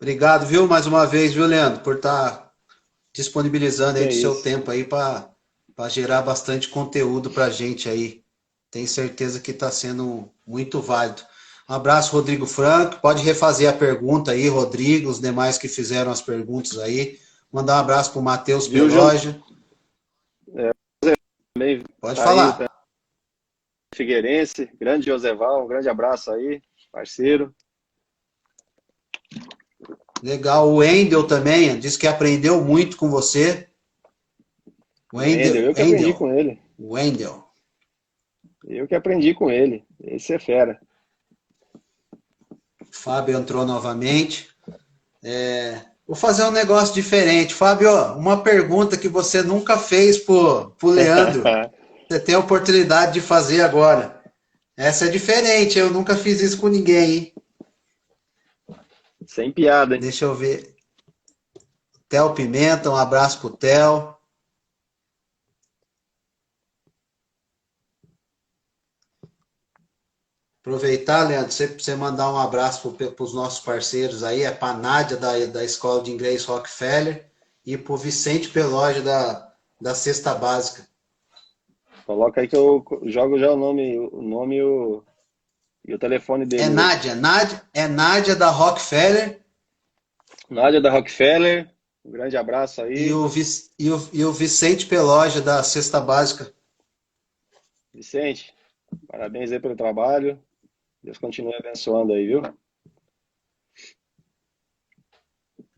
Obrigado, viu, mais uma vez, viu, Leandro, por estar disponibilizando Que aí é do seu isso. tempo aí para gerar bastante conteúdo para a gente aí. Tenho certeza que está sendo muito válido. Um abraço, Rodrigo Franco. Pode refazer a pergunta aí, Rodrigo, os demais que fizeram as perguntas aí. Mandar um abraço para o Matheus Viu, João? Peloja. Também Pode tá aí, falar. tá Figueirense. Grande Joseval, um grande abraço aí, parceiro. Legal. O Wendel também, disse que aprendeu muito com você. O Wendel, eu que aprendi Wendel. com ele. Wendel. Eu que aprendi com ele. Esse é fera. Fábio entrou novamente. Vou fazer um negócio diferente. Fábio, uma pergunta que você nunca fez pro Leandro. Você tem a oportunidade de fazer agora. Essa é diferente, eu nunca fiz isso com ninguém, hein? Sem piada, hein? Deixa eu ver. Theo Pimenta, um abraço pro Theo. Aproveitar, Leandro, você mandar um abraço para os nossos parceiros aí, é para a Nádia da Escola de Inglês Rockefeller e para o Vicente Peloja da Cesta Básica. Coloca aí que eu jogo já e o telefone É deles aí. Nádia, é Nádia da Rockefeller Nádia da Rockefeller, um grande abraço e aí. o Vicente Peloja da Cesta Básica. Vicente, parabéns aí pelo trabalho. Deus continue abençoando aí, viu?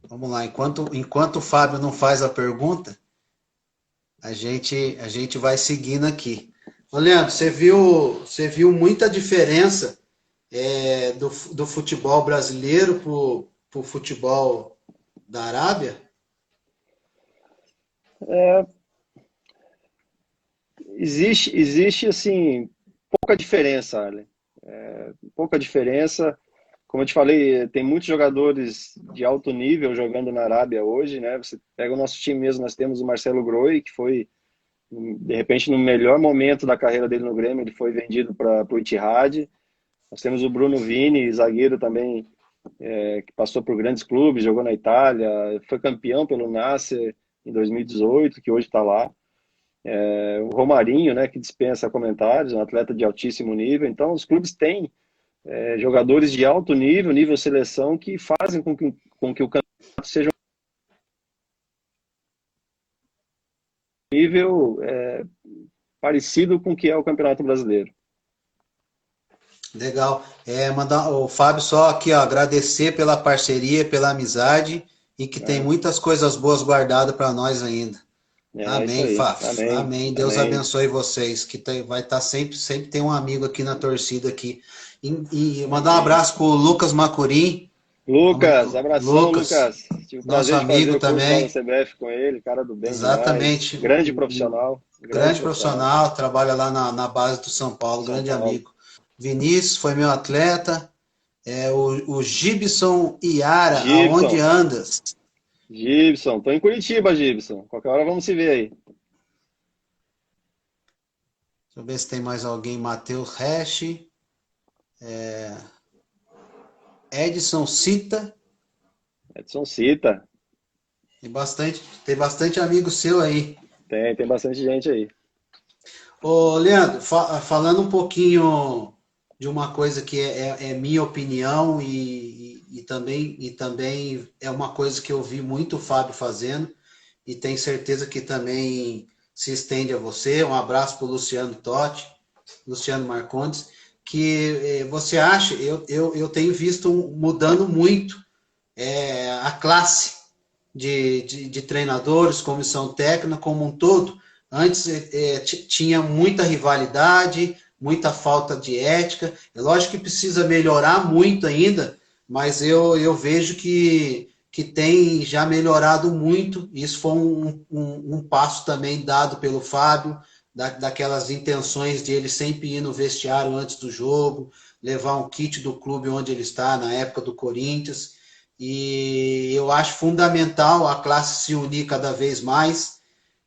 Vamos lá, enquanto o Fábio não faz a pergunta, a gente vai seguindo aqui. Ô, Leandro, você viu muita diferença do futebol brasileiro pro futebol da Arábia? Existe assim, pouca diferença, Arlen. Pouca diferença. Como eu te falei, tem muitos jogadores de alto nível jogando na Arábia hoje, né? Você pega o nosso time mesmo, nós temos o Marcelo Groi, que foi, de repente, no melhor momento da carreira dele no Grêmio, ele foi vendido para o Ittihad. Nós temos o Bruno Vini, zagueiro também, que passou por grandes clubes, jogou na Itália, foi campeão pelo Nasser em 2018, que hoje está lá. O Romarinho, né, que dispensa comentários, um atleta de altíssimo nível. Então, os clubes têm jogadores de alto nível, nível seleção, que fazem com que o campeonato seja um nível parecido com o que é o Campeonato Brasileiro. Legal. Mandar o Fábio só aqui, ó, agradecer pela parceria, pela amizade e que tem É, muitas coisas boas guardadas para nós ainda. é isso Amém, aí. Fábio. Amém. Amém. Deus Amém. abençoe vocês, que vai estar sempre tem um amigo aqui na torcida aqui. E mandar um Amém. abraço pro Lucas Macurim, Lucas, abração, Lucas, Lucas. Tive o nosso prazer de fazer amigo o curso lá na também. CBF com ele, cara do bem demais. Exatamente, Grande profissional, grande grande profissional. profissional, trabalha lá na base do São Paulo, São grande Paulo. amigo. Vinícius foi meu atleta. O Gibson Iara, aonde Gibson, andas? Gibson, tô em Curitiba, Gibson. Qualquer hora vamos se ver aí. Deixa eu ver se tem mais alguém. Matheus Hash, Edson Cita. Edson Cita, Tem bastante amigo seu aí. tem bastante gente aí. Ô, Leandro, falando um pouquinho de uma coisa que é minha opinião e também é uma coisa que eu vi muito o Fábio fazendo e tenho certeza que também se estende a você. Um abraço para o Luciano Totti, Luciano Marcondes, que você acha, eu tenho visto mudando muito a classe de treinadores, comissão técnica como um todo. Antes tinha muita rivalidade, muita falta de ética. É lógico que precisa melhorar muito ainda, mas eu vejo que tem já melhorado muito. Isso foi um passo também dado pelo Fábio, daquelas intenções de ele sempre ir no vestiário antes do jogo, levar um kit do clube onde ele está, na época do Corinthians. E eu acho fundamental a classe se unir cada vez mais,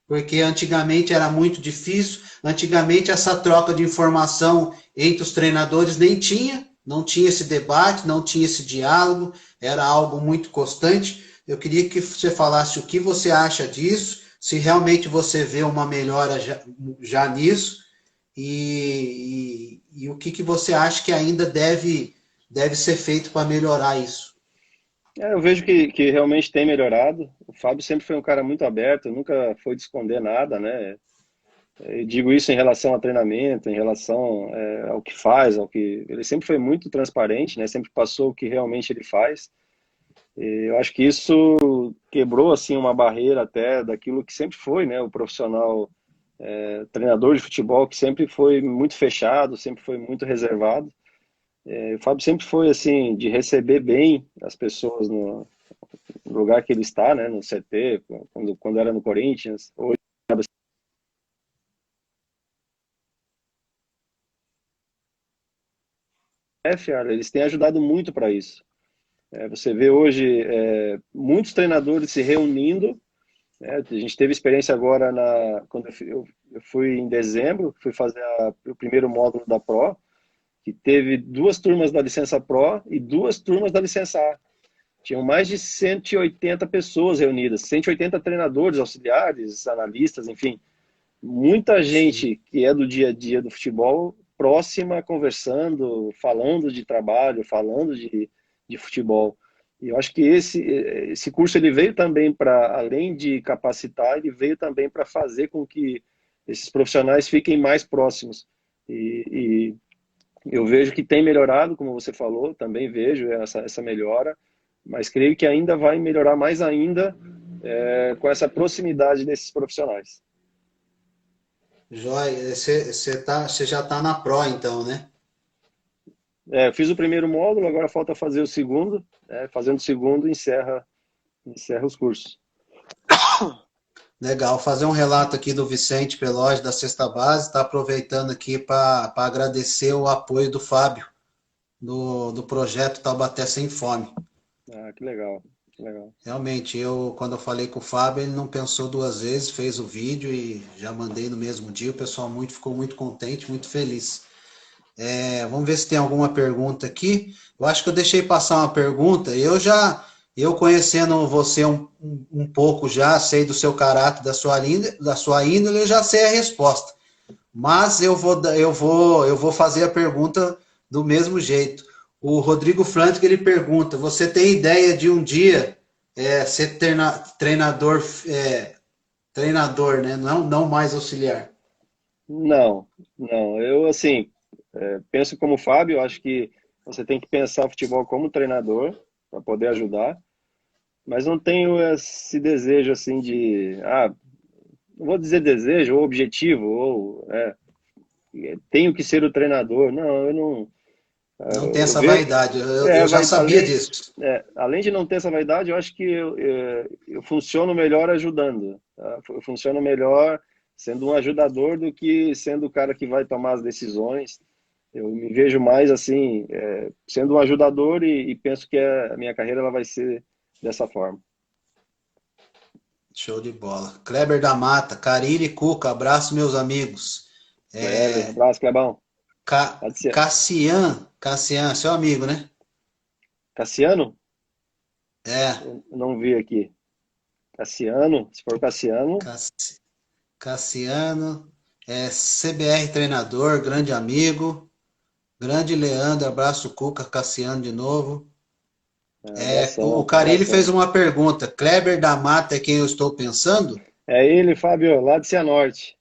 porque antigamente era muito difícil, antigamente essa troca de informação entre os treinadores nem tinha, não tinha esse debate, não tinha esse diálogo, era algo muito constante. Eu queria que você falasse o que você acha disso, se realmente você vê uma melhora já nisso, e o que você acha que ainda deve ser feito para melhorar isso. Eu vejo que realmente tem melhorado. O Fábio sempre foi um cara muito aberto, nunca foi de esconder nada, né? Eu digo isso em relação a treinamento, em relação ao que faz, ao que ele sempre foi muito transparente, né? Sempre passou o que realmente ele faz. E eu acho que isso quebrou assim uma barreira até daquilo que sempre foi, né? O profissional treinador de futebol que sempre foi muito fechado, sempre foi muito reservado. O Fábio sempre foi assim de receber bem as pessoas no lugar que ele está, né? No CT, quando era no Corinthians. Hoje, eles têm ajudado muito para isso. Você vê hoje muitos treinadores se reunindo. A gente teve experiência agora quando eu fui em dezembro, fui fazer o primeiro módulo da Pro, que teve 2 turmas da licença Pro e 2 turmas da licença A. Tinham mais de 180 pessoas reunidas, 180 treinadores, auxiliares, analistas, enfim, muita Sim. gente que é do dia a dia do futebol próxima, conversando, falando de trabalho, falando de futebol. E eu acho que esse curso ele veio também para, além de capacitar, ele veio também para fazer com que esses profissionais fiquem mais próximos. E eu vejo que tem melhorado, como você falou, também vejo essa melhora, mas creio que ainda vai melhorar mais ainda com essa proximidade desses profissionais. Joia, você já está na Pro, então, né? Eu fiz o primeiro módulo, agora falta fazer o segundo. Fazendo o segundo, encerra os cursos. Legal, fazer um relato aqui do Vicente Peloge, da Sexta Base, está aproveitando aqui para agradecer o apoio do Fábio, do projeto Taubaté Sem Fome. Ah, que legal, que legal. Realmente, quando eu falei com o Fábio, ele não pensou duas vezes, fez o vídeo e já mandei no mesmo dia. O pessoal ficou muito contente, muito feliz. Vamos ver se tem alguma pergunta aqui. Eu acho que eu deixei passar uma pergunta. Eu conhecendo você um pouco já, sei do seu caráter, da sua índole, eu já sei a resposta. Mas eu vou fazer a pergunta do mesmo jeito. O Rodrigo Frank, ele pergunta: você tem ideia de um dia ser treinador, treinador, né? Não mais auxiliar. Não, não. Eu, assim, penso como o Fábio, acho que você tem que pensar o futebol como treinador para poder ajudar, mas não tenho esse desejo, assim, não vou dizer desejo ou objetivo, tenho que ser o treinador. Não, eu não. Não tem Eu essa vejo, vaidade. Eu já sabia disso. além de não ter essa vaidade, eu acho que eu funciono melhor ajudando. Tá? Eu funciono melhor sendo um ajudador do que sendo o cara que vai tomar as decisões. Eu me vejo mais assim, sendo um ajudador e penso que a minha carreira ela vai ser dessa forma. Show de bola. Kleber da Mata, Carilli e Cuca, abraço, meus amigos. Kleber, abraço, Clebão. Cassian, seu amigo, né? Cassiano? É, Eu não vi aqui. Cassiano, se for Cassiano, Cass- Cassiano, CBR treinador, grande amigo. Grande Leandro, abraço Cuca, Cassiano de novo. O abração, Carilli fez abração. uma pergunta. Kleber da Mata é quem eu estou pensando? É ele, Fábio, lá de Cianorte.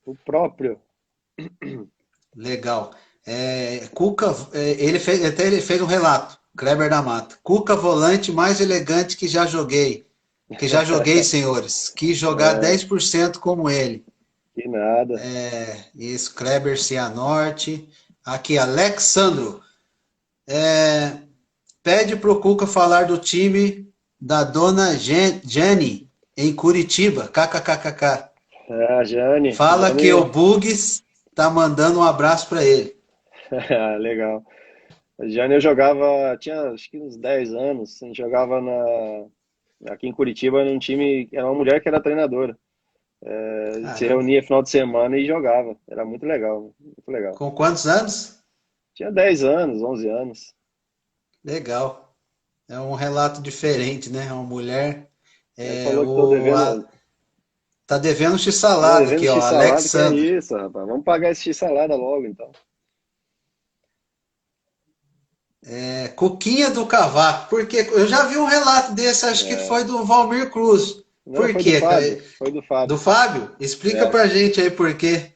O próprio. Legal. Cuca, ele fez um relato. Kleber da Mata. Cuca, volante mais elegante que já joguei. Que já joguei, senhores. Quis jogar É, 10% como ele. que nada. Isso, Kleber Cianorte. Aqui, Alexandro. Pede pro Cuca falar do time da dona Jenny em Curitiba. KKKKK. Ah, Jane, Fala que o Jane, Bugs tá mandando um abraço para ele. legal. A Jane eu jogava, tinha acho que uns 10 anos, a gente jogava aqui em Curitiba num time, era uma mulher que era treinadora. A gente se Caramba. reunia final de semana e jogava. Era muito legal, muito legal. Com quantos anos? Tinha 10 anos, 11 anos. Legal. É um relato diferente, né? Uma mulher. Aí É, falou que tô devendo, tá devendo tô x-salada devendo aqui, ó. x-salada, que é Alexandre. isso, rapaz. Vamos pagar esse x-salada logo, então. É, Cuquinha do Cavaco. Porque eu já vi um relato desse, acho que foi É, do Valmir Cruz. não, Por foi do quê, cara? Fábio, foi do Do Fábio. Fábio? Explica É. pra gente aí por quê.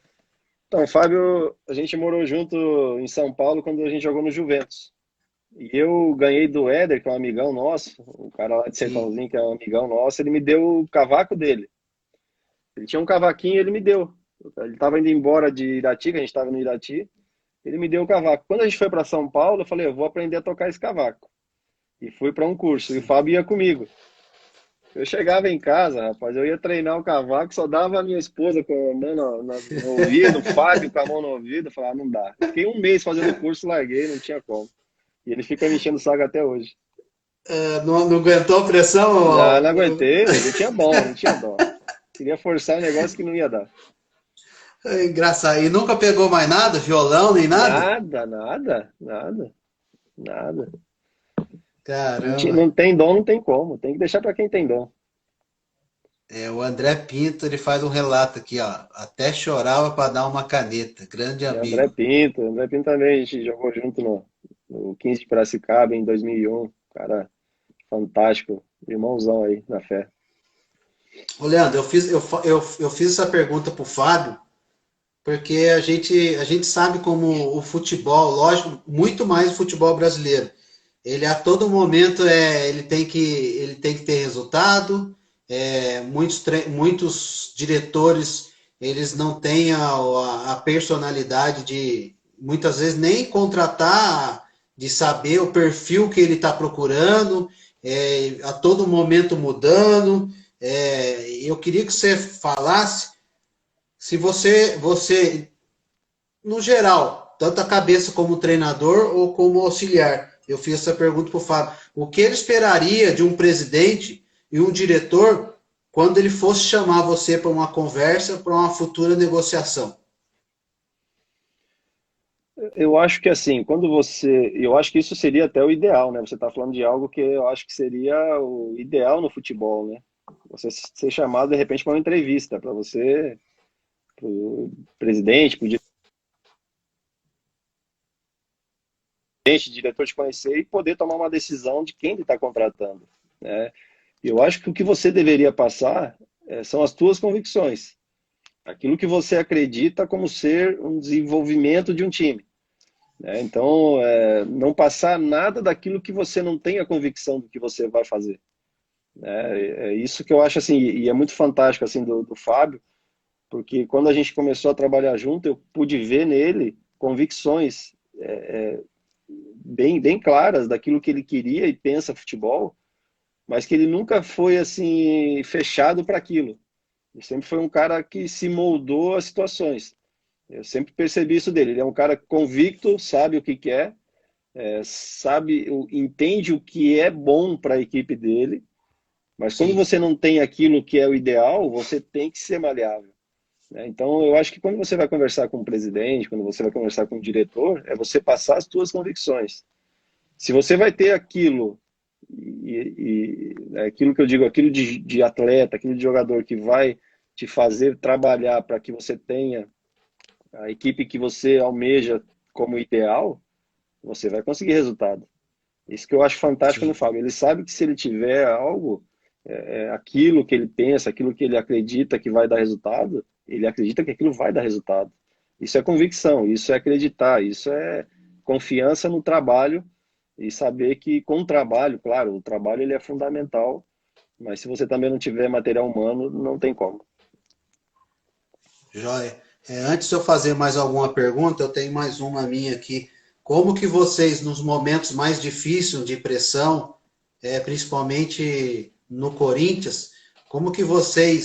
Então, o Fábio, a gente morou junto em São Paulo quando a gente jogou no Juventus. E eu ganhei do Éder, que é um amigão nosso, um cara lá de Sim. Sertãozinho, que é um amigão nosso, ele me deu o cavaco dele. Ele tinha um cavaquinho e ele me deu. Ele estava indo embora de Irati, que a gente estava no Irati, ele me deu o cavaco. Quando a gente foi para São Paulo, eu falei, eu vou aprender a tocar esse cavaco. E fui para um curso, e o Sim. Fábio ia comigo. Eu chegava em casa, rapaz, eu ia treinar o cavaco, só dava a minha esposa com a mão no ouvido, o Fábio com a mão no ouvido, eu falava, não dá. Fiquei um mês fazendo o curso, larguei, não tinha como. E ele fica me enchendo o saco até hoje. É, não aguentou a pressão? Não, não Ó? aguentei, não tinha bom, não tinha dó. Queria forçar um negócio que não ia dar. É engraçado. E nunca pegou mais nada? Violão, nem nada? Nada, nada, nada, nada. Caramba. Não tem dom, não tem como. Tem que deixar para quem tem dom. É, o André Pinto, ele faz um relato aqui, ó. Até chorava para dar uma caneta. Grande E amigo. André Pinto também, a gente jogou junto no 15 de Piracicaba em 2001. Cara, fantástico. Irmãozão aí, na fé. Ô, Leandro, eu fiz essa pergunta pro Fábio, porque a gente sabe como o futebol, lógico, muito mais o futebol brasileiro. Ele a todo momento ele tem que ter resultado. Muitos diretores eles não têm a personalidade de muitas vezes nem contratar, de saber o perfil que ele está procurando, a todo momento mudando. Eu queria que você falasse se você no geral, tanto a cabeça como treinador ou como auxiliar. Eu fiz essa pergunta para o Fábio. O que ele esperaria de um presidente e um diretor quando ele fosse chamar você para uma conversa, para uma futura negociação? Eu acho que assim, quando você. Eu acho que isso seria até o ideal, né? Você está falando de algo que eu acho que seria o ideal no futebol, né? Você ser chamado de repente para uma entrevista, para você, para o presidente, para o diretor te conhecer e poder tomar uma decisão de quem ele está contratando, né? Eu acho que o que você deveria passar são as tuas convicções, aquilo que você acredita como ser um desenvolvimento de um time, né? Então, não passar nada daquilo que você não tem a convicção do que você vai fazer, né? É isso que eu acho assim, e é muito fantástico assim do Fábio, porque quando a gente começou a trabalhar junto, eu pude ver nele convicções bem claras daquilo que ele queria e pensa futebol, mas que ele nunca foi assim fechado para aquilo. Ele sempre foi um cara que se moldou às situações. Eu sempre percebi isso dele. Ele é um cara convicto, sabe o que quer, sabe, entende o que é bom para a equipe dele, mas quando Sim, você não tem aquilo que é o ideal, você tem que ser maleável, né? Então, eu acho que quando você vai conversar com o presidente, quando você vai conversar com o diretor, é você passar as suas convicções. Se você vai ter aquilo, aquilo que eu digo, aquilo de atleta, aquilo de jogador que vai te fazer trabalhar para que você tenha a equipe que você almeja como ideal, você vai conseguir resultado. Isso que eu acho fantástico no sim, Fábio. Ele sabe que se ele tiver algo, aquilo que ele pensa, aquilo que ele acredita que vai dar resultado, ele acredita que aquilo vai dar resultado. Isso é convicção, isso é acreditar, isso é confiança no trabalho e saber que com o trabalho, claro, o trabalho ele é fundamental, mas se você também não tiver material humano, não tem como. joia. Antes de eu fazer mais alguma pergunta, eu tenho mais uma minha aqui. Como que vocês, nos momentos mais difíceis de pressão, principalmente no Corinthians, como que você,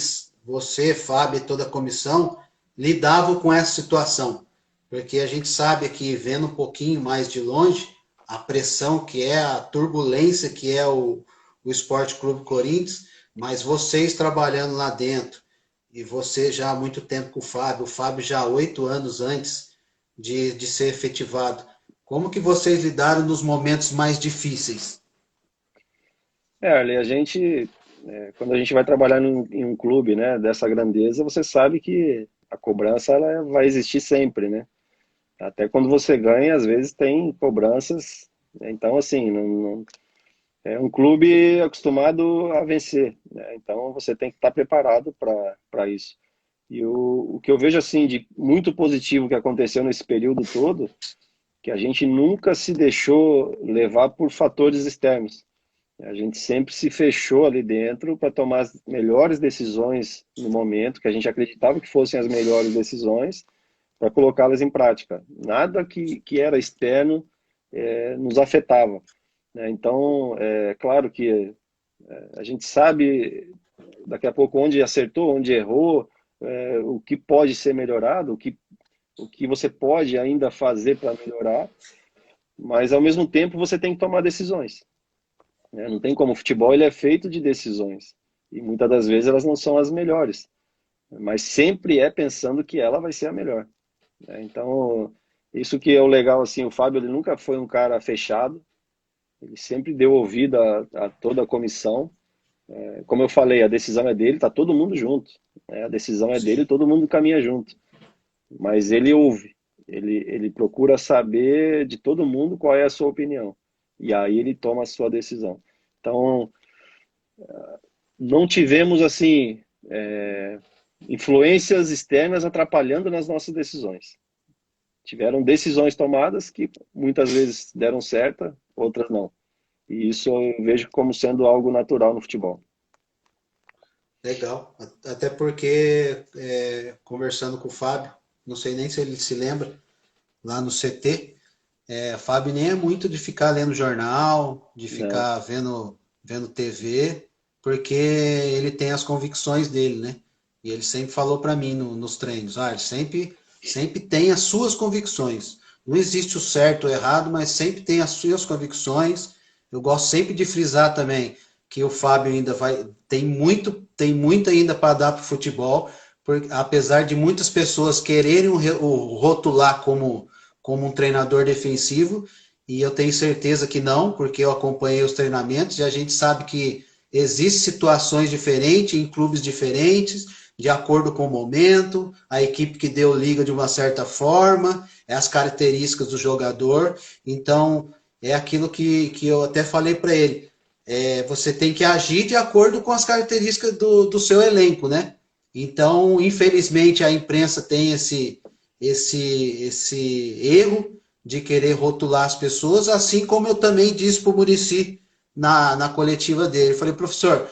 Fábio e toda a comissão, lidavam com essa situação? Porque a gente sabe que, vendo um pouquinho mais de longe, a pressão que é, a turbulência que é o Esporte Clube Corinthians, mas vocês trabalhando lá dentro, e você já há muito tempo com o Fábio já há 8 anos antes de ser efetivado. Como que vocês lidaram nos momentos mais difíceis? Arley, quando a gente vai trabalhar em um clube, né, dessa grandeza, você sabe que a cobrança ela vai existir sempre, né? Até quando você ganha, às vezes tem cobranças, né? Então, assim, é um clube acostumado a vencer, né? Então você tem que estar preparado para isso. E o que eu vejo assim de muito positivo que aconteceu nesse período todo, que a gente nunca se deixou levar por fatores externos. A gente sempre se fechou ali dentro para tomar as melhores decisões no momento, que a gente acreditava que fossem as melhores decisões, para colocá-las em prática. Nada que era externo nos afetava, né? Então, é claro que a gente sabe daqui a pouco onde acertou, onde errou, o que pode ser melhorado, o que você pode ainda fazer para melhorar, mas ao mesmo tempo você tem que tomar decisões, né? Não tem como, o futebol ele é feito de decisões e muitas das vezes elas não são as melhores, mas sempre é pensando que ela vai ser a melhor, né? Então, isso que é o legal, assim, o Fábio ele nunca foi um cara fechado, ele sempre deu ouvido a toda a comissão. Como eu falei, a decisão é dele, tá todo mundo junto, né? A decisão é dele, Sim. todo mundo caminha junto. Mas ele ouve, ele procura saber de todo mundo qual é a sua opinião. E aí ele toma a sua decisão. Então, não tivemos, assim, influências externas atrapalhando nas nossas decisões. Tiveram decisões tomadas que muitas vezes deram certo, outras não. E isso eu vejo como sendo algo natural no futebol. Legal. Até porque, conversando com o Fábio, não sei nem se ele se lembra, lá no CT, Fábio nem é muito de ficar lendo jornal, de Não, ficar vendo TV, porque ele tem as convicções dele, né? E ele sempre falou para mim nos treinos, ele sempre tem as suas convicções. Não existe o certo ou errado, mas sempre tem as suas convicções. Eu gosto sempre de frisar também que o Fábio ainda tem muito ainda para dar para o futebol, porque apesar de muitas pessoas quererem o rotular como um treinador defensivo, e eu tenho certeza que não, porque eu acompanhei os treinamentos e a gente sabe que existem situações diferentes em clubes diferentes, de acordo com o momento, a equipe que deu liga de uma certa forma, as características do jogador. Então, é aquilo que eu até falei para ele. Você tem que agir de acordo com as características do seu elenco, né? Então, infelizmente, a imprensa tem esse erro de querer rotular as pessoas, assim como eu também disse para o Murici na coletiva dele. Eu falei, professor,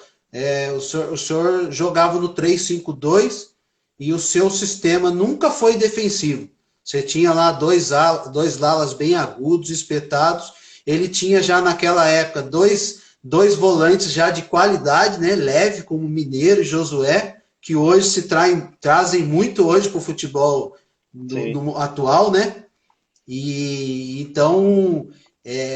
o senhor jogava no 3-5-2 e o seu sistema nunca foi defensivo. Você tinha lá dois lalas bem agudos, espetados. Ele tinha já naquela época dois volantes já de qualidade, né, leve, como Mineiro e Josué, que hoje trazem muito hoje para o futebol sim. no atual, né? E então,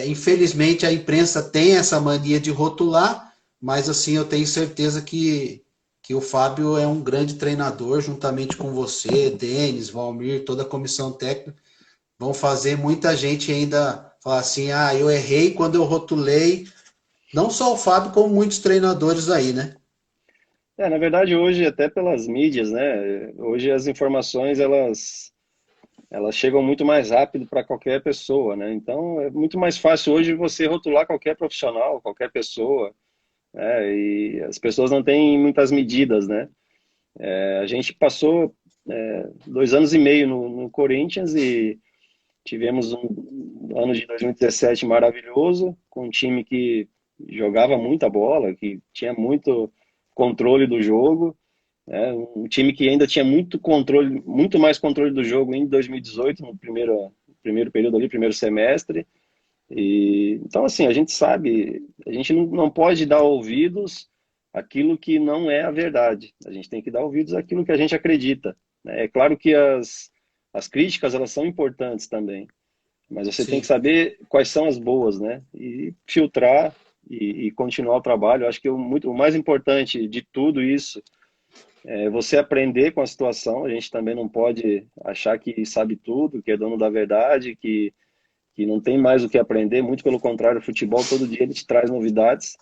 infelizmente, a imprensa tem essa mania de rotular, mas assim eu tenho certeza que o Fábio é um grande treinador, juntamente com você, Denis, Valmir, toda a comissão técnica, vão fazer muita gente ainda falar assim: eu errei quando eu rotulei. Não só o Fábio, como muitos treinadores aí, né? Na verdade, hoje, até pelas mídias, né? Hoje as informações, elas chegam muito mais rápido para qualquer pessoa, né? Então, é muito mais fácil hoje você rotular qualquer profissional, qualquer pessoa, né? E as pessoas não têm muitas medidas, né? A gente passou 2 anos e meio no Corinthians e tivemos um ano de 2017 maravilhoso, com um time que jogava muita bola, que tinha muito controle do jogo, né? Um time que ainda tinha muito controle, muito mais controle do jogo em 2018, no primeiro período ali, primeiro semestre. E então assim, a gente sabe, a gente não pode dar ouvidos àquilo que não é a verdade. A gente tem que dar ouvidos àquilo que a gente acredita, né? É claro que as críticas elas são importantes também, mas você tem que Sim, saber quais são as boas, né? E filtrar e continuar o trabalho. Eu acho que o mais importante de tudo isso é você aprender com a situação. A gente também não pode achar que sabe tudo, que é dono da verdade, que que não tem mais o que aprender, muito pelo contrário, o futebol todo dia ele te traz novidades.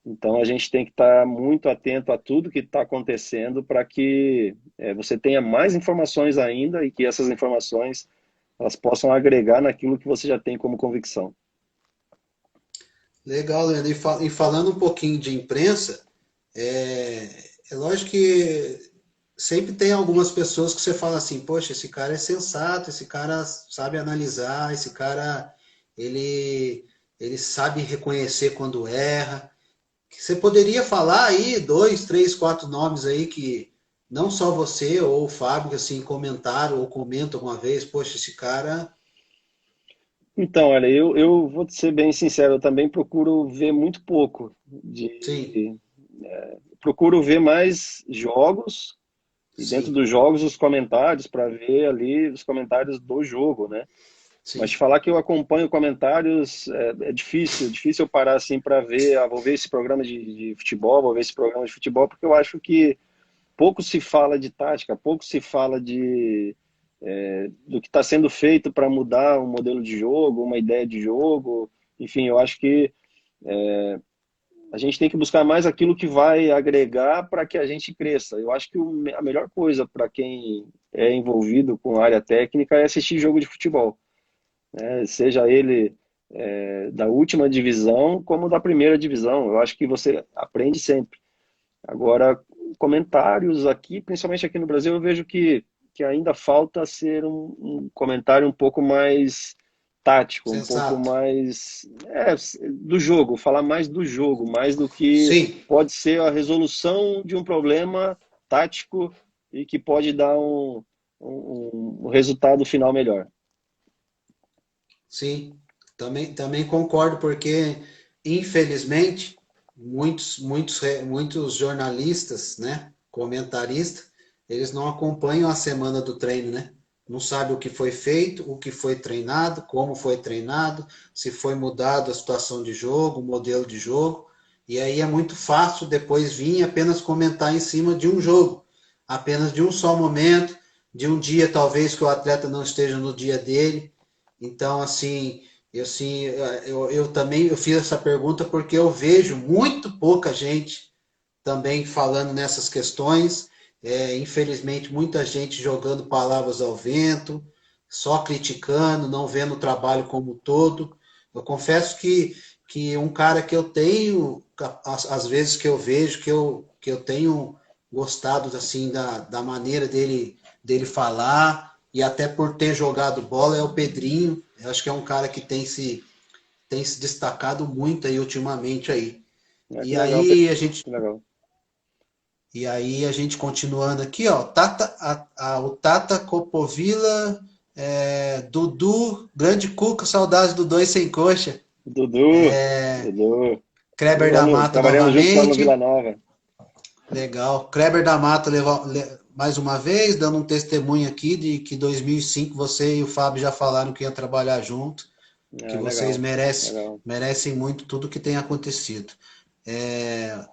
Então a gente tem que estar muito atento a tudo que está acontecendo para que você tenha mais informações ainda e que essas informações elas possam agregar naquilo que você já tem como convicção. Legal, Leandro. E falando um pouquinho de imprensa, é, é lógico que sempre tem algumas pessoas que você fala assim, poxa, esse cara é sensato, esse cara sabe analisar, esse cara ele sabe reconhecer quando erra. Você poderia falar aí dois, três, quatro nomes aí que não só você ou o Fábio assim comentaram ou comentam alguma vez, poxa, esse cara, Então, olha, eu vou te ser bem sincero, eu também procuro ver muito pouco. sim, Procuro ver mais jogos e dentro sim, dos jogos os comentários para ver ali os comentários do jogo, né? Mas te sim, falar que eu acompanho comentários é difícil eu parar assim para ver, vou ver esse programa de futebol, vou ver esse programa de futebol, porque eu acho que pouco se fala de tática, pouco se fala do que está sendo feito para mudar um modelo de jogo, uma ideia de jogo. Enfim, eu acho que a gente tem que buscar mais aquilo que vai agregar para que a gente cresça. Eu acho que a melhor coisa para quem é envolvido com a área técnica é assistir jogo de futebol, né? Seja ele da última divisão como da primeira divisão. Eu acho que você aprende sempre. Agora, comentários aqui, principalmente aqui no Brasil, eu vejo que ainda falta ser um comentário um pouco mais tático, um pouco sensato. mais do jogo, falar mais do jogo, mais do que Sim, pode ser a resolução de um problema tático e que pode dar um resultado final melhor. sim, também concordo, porque infelizmente muitos jornalistas, né, comentaristas, eles não acompanham a semana do treino, né? Não sabe o que foi feito, o que foi treinado, como foi treinado, se foi mudado a situação de jogo, o modelo de jogo. E aí é muito fácil depois vir apenas comentar em cima de um jogo, apenas de um só momento, de um dia talvez que o atleta não esteja no dia dele. Então, assim, eu também eu fiz essa pergunta porque eu vejo muito pouca gente também falando nessas questões. Infelizmente, muita gente jogando palavras ao vento, só criticando, não vendo o trabalho como um todo. Eu confesso que um cara que eu tenho, às vezes que eu vejo, que eu tenho gostado assim da maneira dele falar, e até por ter jogado bola, é o Pedrinho. Eu acho que é um cara que tem se destacado muito aí ultimamente aí. Que E legal, aí a gente que legal. e aí a gente continuando aqui, ó, o Tata Copovila, Dudu, grande Cuca, saudades do Dois Sem Coxa, Dudu, Kleber da Mata trabalhamos juntos lá no Vila novamente, Nova. legal, Kleber da Mata mais uma vez, dando um testemunho aqui de que 2005 você e o Fábio já falaram que ia trabalhar junto, que vocês Legal, merecem, legal. merecem muito tudo que tem acontecido. É,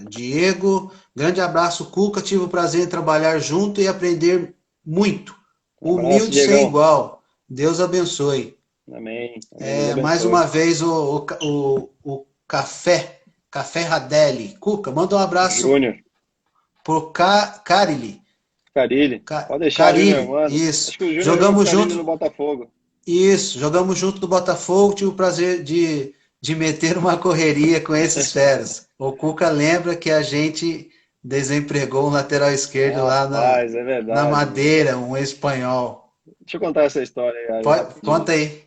Diego, grande abraço, Cuca. Tive o prazer de trabalhar junto e aprender muito. Um abraço, Humilde sem Diegão. igual. Deus abençoe. Amém. Amém. Deus Mais abençoe. uma vez o Café Radelli. Cuca, manda um abraço Júnior, pro Carilli. Carilli. Pode deixar, Júnior, Carilli, mano. isso. Acho que o Júnior jogou com o Jogamos Carilli no junto. Botafogo. Isso, jogamos junto do Botafogo, tive o prazer de meter uma correria com esses feras. O Cuca lembra que a gente desempregou um lateral esquerdo lá Rapaz, é na verdade. Madeira, um espanhol. Deixa eu contar essa história aí Conta rapidinho. aí.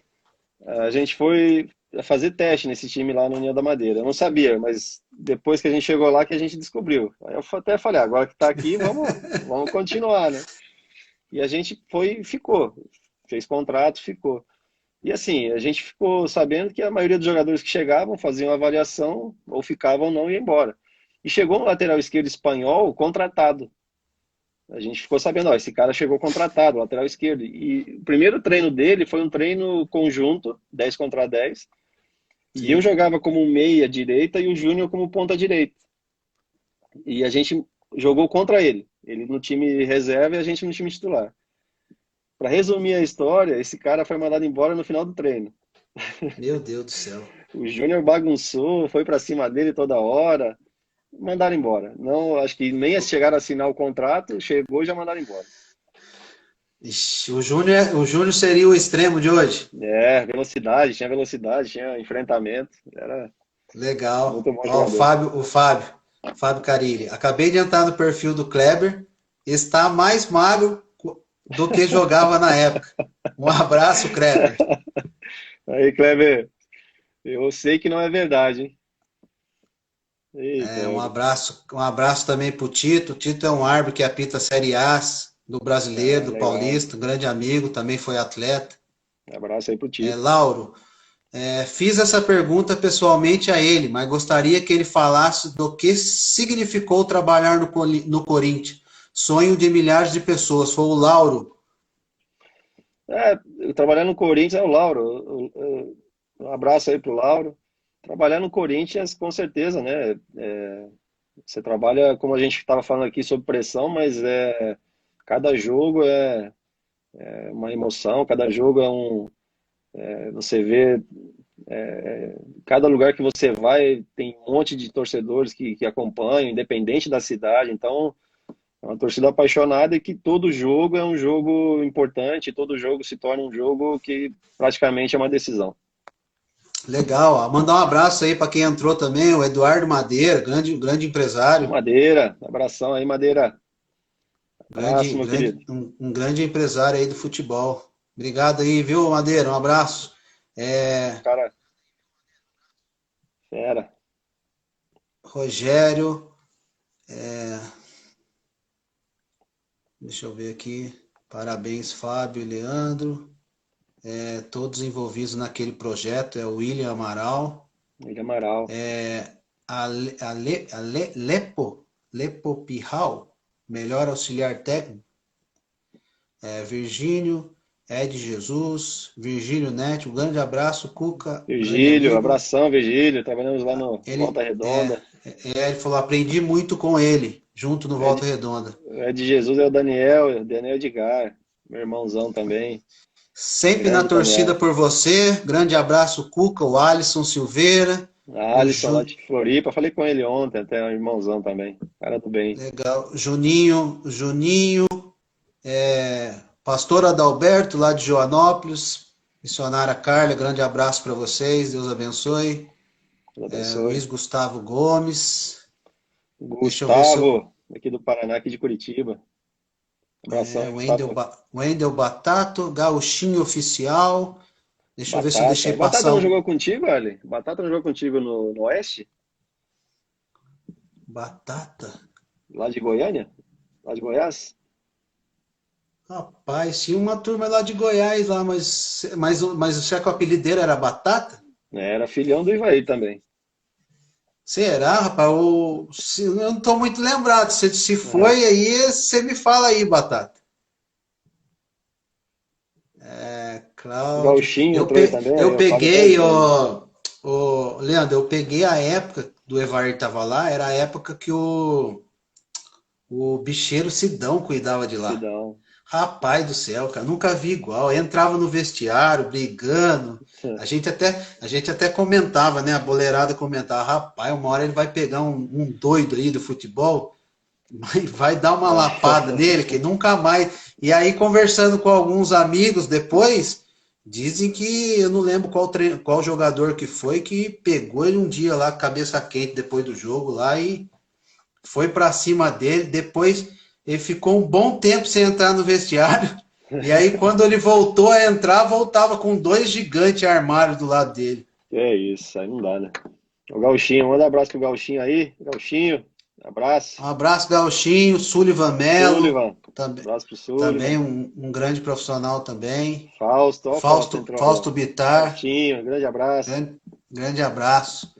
A gente foi fazer teste nesse time lá no União da Madeira. Eu não sabia, mas depois que a gente chegou lá que a gente descobriu. Aí eu até falei, agora que tá aqui, vamos continuar, né? E a gente foi e ficou. Fez contrato, ficou. E assim, a gente ficou sabendo que a maioria dos jogadores que chegavam faziam avaliação, ou ficavam ou não e ia embora. E chegou um lateral esquerdo espanhol contratado. A gente ficou sabendo, ó, esse cara chegou contratado, lateral esquerdo. E o primeiro treino dele foi um treino conjunto, 10 contra 10. E eu Sim, jogava como meia direita e o Júnior como ponta direita. E a gente jogou contra ele. Ele no time reserva e a gente no time titular. para resumir a história, esse cara foi mandado embora no final do treino. Meu Deus do céu. O Júnior bagunçou, foi para cima dele toda hora, mandaram embora. Não, acho que nem chegaram a assinar o contrato, chegou e já mandaram embora. Ixi, o Júnior seria o extremo de hoje. Tinha velocidade, tinha enfrentamento, era Legal. muito bom Ó, jogador. Fábio Carilli. Acabei de entrar no perfil do Kleber. Está mais magro do que jogava na época. Um abraço, Kleber. Aí, Kleber, eu sei que não é verdade, hein? Eita, Um abraço também para o Tito. O Tito é um árbitro que apita a Série A do Brasileiro, do legal. Paulista, um grande amigo, também foi atleta. Abraço aí pro Tito. Lauro, fiz essa pergunta pessoalmente a ele, mas gostaria que ele falasse do que significou trabalhar no Corinthians. Sonho de milhares de pessoas. Foi o Lauro. Eu trabalhando no Corinthians é o Lauro. Um abraço aí pro Lauro. Trabalhar no Corinthians, com certeza, né? Você trabalha, como a gente estava falando aqui, sob pressão, mas cada jogo é uma emoção, cada jogo você vê, cada lugar que você vai tem um monte de torcedores que acompanham, independente da cidade, então é uma torcida apaixonada e que todo jogo é um jogo importante, todo jogo se torna um jogo que praticamente é uma decisão. Legal. Ó. Mandar um abraço aí para quem entrou também, o Eduardo Madeira, grande O empresário. Madeira, abração aí, Madeira. Abraço, meu querido. Um grande empresário aí do futebol. Obrigado aí, viu, Madeira? Um abraço. Cara, fera. Rogério, deixa eu ver aqui. Parabéns, Fábio e Leandro. Todos envolvidos naquele projeto. É o William Amaral. William Amaral. Lepo Pirral, melhor auxiliar técnico. Virgínio, Ed Jesus, Virgílio Neto, um grande abraço, Cuca, grande Virgílio, amigo. abração, Virgílio. Trabalhamos lá no Volta Redonda. Ele falou, aprendi muito com ele, junto no Volta Redonda. Ed Jesus é o Daniel Edgar, meu irmãozão também. Sempre Grande na torcida Daniel. por você. Grande abraço, Cuca, o Alisson Silveira. Alisson lá de Floripa, falei com ele ontem, até um irmãozão também. Cara do bem. Legal. Juninho, Pastor Adalberto, lá de Joanópolis. Missionária Carla, grande abraço para vocês. Deus abençoe. Luiz Gustavo Gomes. Gustavo, aqui do Paraná, aqui de Curitiba. Abração, Wendel Batato, Gauchinho Oficial. Deixa eu ver se eu deixei passar. Batata não jogou contigo, Ali? Batata não jogou contigo no Oeste? Batata? Lá de Goiânia? Lá de Goiás? Rapaz, tinha uma turma lá de Goiás, lá, mas será que o apelido dele era Batata? Era filhão do Ivaí também. Será, rapaz? Eu não estou muito lembrado. Se foi aí, você me fala aí, Batata. Cláudio. Gauchinho também. Eu peguei, Leandro, eu peguei a época do Evair tava lá, era a época que o bicheiro Sidão cuidava de lá. Sidão. Rapaz do céu, cara, nunca vi igual. Eu entrava no vestiário, brigando. A gente até comentava, né? A boleirada comentava, rapaz, uma hora ele vai pegar um doido aí do futebol, vai dar uma lapada nele, que nunca mais. E aí, conversando com alguns amigos depois, dizem que eu não lembro qual jogador que foi que pegou ele um dia lá, cabeça quente depois do jogo lá e foi pra cima dele. Depois ele ficou um bom tempo sem entrar no vestiário. E aí, quando ele voltou a entrar, voltava com 2 gigantes armários do lado dele. É isso, aí não dá, né? O Gauchinho, manda um abraço pro Gauchinho aí. Gauchinho, abraço. Um abraço, Gauchinho, Sullivan Melo. Sullivan. Abraço pro Sullivan. Também um grande profissional também. Fausto Bittar. Gauchinho, grande abraço. Grande abraço.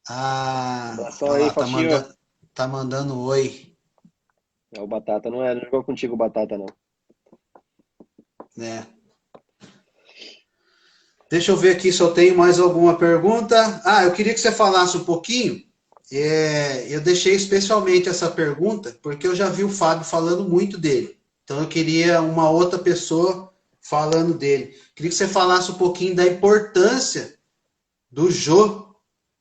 Abração aí, Faxinho. Tá mandando oi. O Batata, não jogou contigo o Batata, não. Deixa eu ver aqui se eu tenho mais alguma pergunta. Eu queria que você falasse um pouquinho. Eu deixei especialmente essa pergunta porque eu já vi o Fábio falando muito dele. Então eu queria uma outra pessoa falando dele. Queria que você falasse um pouquinho da importância do Jô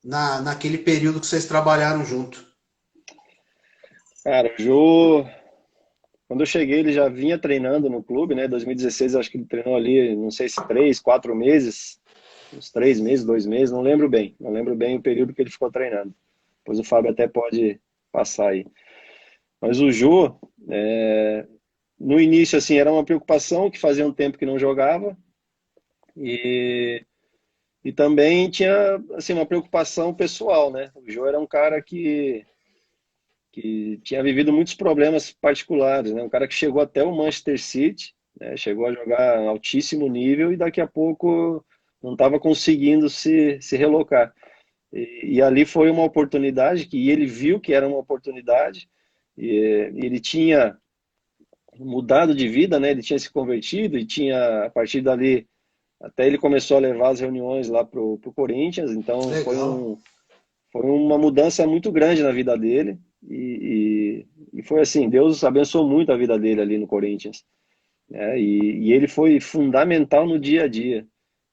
naquele período que vocês trabalharam junto. Cara, o Jô, quando eu cheguei, ele já vinha treinando no clube, né? 2016, acho que ele treinou ali, não sei se 3, 4 meses, uns 3 meses, 2 meses, não lembro bem. Não lembro bem o período que ele ficou treinando. Depois o Fábio até pode passar aí. Mas o Jô, no início, assim, era uma preocupação, que fazia um tempo que não jogava. E, e também tinha, assim, uma preocupação pessoal, né? O Jô era um cara que tinha vivido muitos problemas particulares, né? Um cara que chegou até o Manchester City, né? Chegou a jogar em altíssimo nível e daqui a pouco não estava conseguindo se relocar. E ali foi uma oportunidade que ele viu que era uma oportunidade e ele tinha mudado de vida, né? Ele tinha se convertido e tinha, a partir dali, até ele começou a levar as reuniões lá pro Corinthians, então Legal. foi uma mudança muito grande na vida dele e foi assim, Deus abençoou muito a vida dele ali no Corinthians, né? E ele foi fundamental no dia a dia.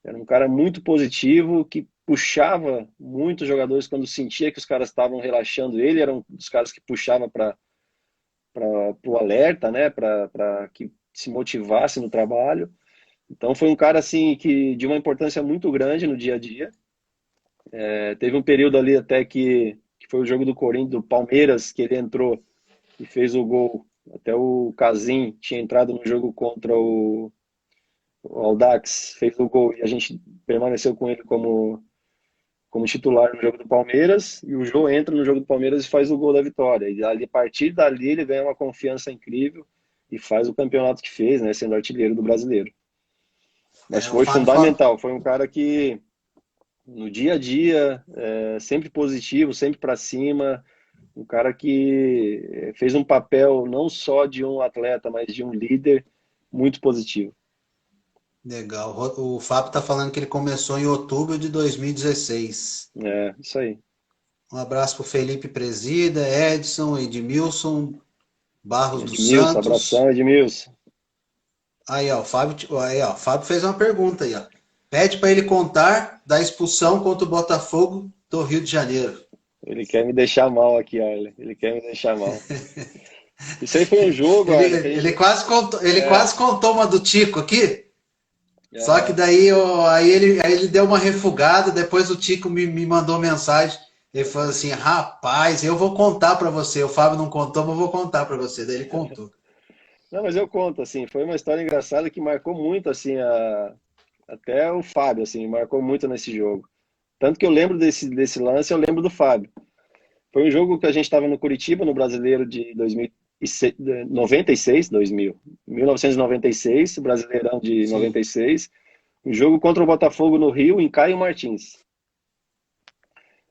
Era um cara muito positivo, que puxava muitos jogadores quando sentia que os caras estavam relaxando. Ele era um dos caras que puxava para o alerta, né? Para que se motivasse no trabalho. Então foi um cara assim que de uma importância muito grande no dia a dia. Teve um período ali até que foi o jogo do Corinthians, do Palmeiras, que ele entrou e fez o gol. Até o Casim tinha entrado no jogo contra o Audax, fez o gol e a gente permaneceu com ele como titular no jogo do Palmeiras. E o Jô entra no jogo do Palmeiras e faz o gol da vitória. E ali, a partir dali ele ganha uma confiança incrível e faz o campeonato que fez, né, sendo artilheiro do Brasileiro. Mas O foi Fábio fala. fundamental, foi um cara que no dia a dia, sempre positivo, sempre para cima, um cara que fez um papel não só de um atleta, mas de um líder muito positivo. Legal. O Fábio está falando que ele começou em outubro de 2016. É, isso aí. Um abraço para o Felipe Presida, Edson, Edmilson, Barros dos Edmilson, abração, Santos. Edmilson. O Fábio fez uma pergunta aí, ó. Pede para ele contar da expulsão contra o Botafogo do Rio de Janeiro. Ele quer me deixar mal aqui, olha. Ele quer me deixar mal. Isso aí foi um jogo, Ele, olha, que a ele gente... quase contou, ele É, quase contou uma do Tico aqui. Só que aham. daí aí ele deu uma refugada, depois o Tico me mandou mensagem. Ele falou assim: rapaz, eu vou contar para você. O Fábio não contou, mas eu vou contar para você. Daí ele contou. Não, mas eu conto, assim, foi uma história engraçada que marcou muito, assim, até o Fábio, assim, marcou muito nesse jogo. Tanto que eu lembro desse lance, eu lembro do Fábio. Foi um jogo que a gente estava no Curitiba, no Brasileiro de 96, 2000, 1996, o Brasileirão de Sim. 96, um jogo contra o Botafogo no Rio, em Caio Martins.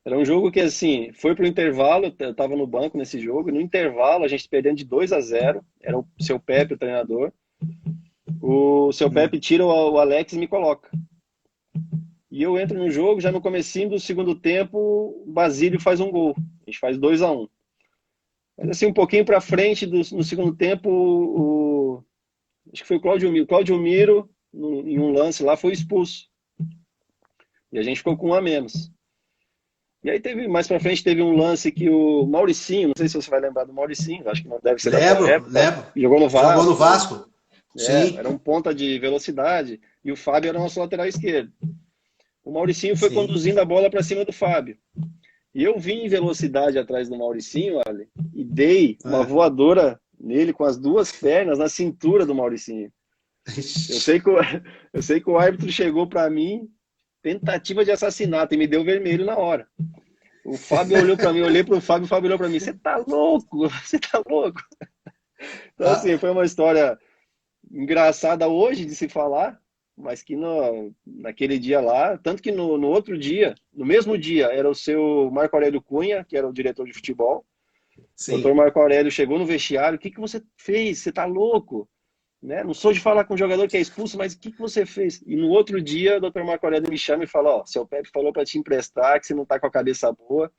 Era um jogo que, assim, foi pro intervalo, eu estava no banco nesse jogo, no intervalo a gente perdendo de 2-0, era o seu Pepe, o treinador, o seu Hum. Pepe tira o Alex e me coloca. E eu entro no jogo, já no comecinho do segundo tempo, o Basílio faz um gol, a gente faz 2-1. Mas assim, um pouquinho para frente no segundo tempo, acho que foi o Claudio Miro. Claudio Miro, em um lance lá, foi expulso. E a gente ficou com um a menos. E aí teve, mais pra frente, teve um lance que o Mauricinho, não sei se você vai lembrar do Mauricinho, acho que não deve ser da tua Lembro, época, lembro. jogou no Jogou no Vasco, Vasco? Sim, era um ponta de velocidade, e o Fábio era nosso lateral esquerdo. O Mauricinho foi sim. conduzindo a bola para cima do Fábio. E eu vim em velocidade atrás do Mauricinho, Ali, e dei uma É. voadora nele com as duas pernas na cintura do Mauricinho. Eu sei que o, eu sei que o árbitro chegou para mim, tentativa de assassinato, e me deu vermelho na hora. O Fábio olhou para mim, eu olhei para o Fábio olhou para mim, você tá louco? Você tá louco? Então, assim, Ah, foi uma história engraçada hoje de se falar, mas que naquele dia lá, tanto que no outro dia, no mesmo dia, era o seu Marco Aurélio Cunha, que era o diretor de futebol. O doutor sim. Marco Aurélio chegou no vestiário, o que você fez? Você tá louco? Né? Não sou de falar com um jogador que é expulso, mas o que você fez? E no outro dia, o doutor Marco Aurélio me chama e fala, ó, seu Pepe falou para te emprestar, que você não tá com a cabeça boa,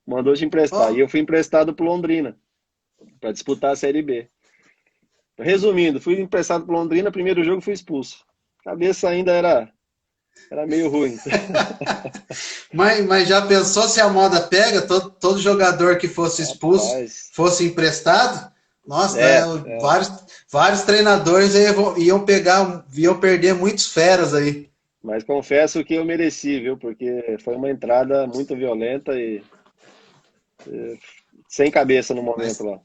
mandou te emprestar. E eu Ó, fui emprestado pro Londrina, para disputar a Série B. Resumindo, fui emprestado pro Londrina, primeiro jogo fui expulso. cabeça ainda era meio ruim. Mas já pensou se a moda pega, todo jogador que fosse expulso Rapaz, fosse emprestado? Nossa, é, vários treinadores iam perder muitos feras aí. mas confesso que eu mereci, viu? Porque foi uma entrada muito violenta e sem cabeça no momento Mas, lá.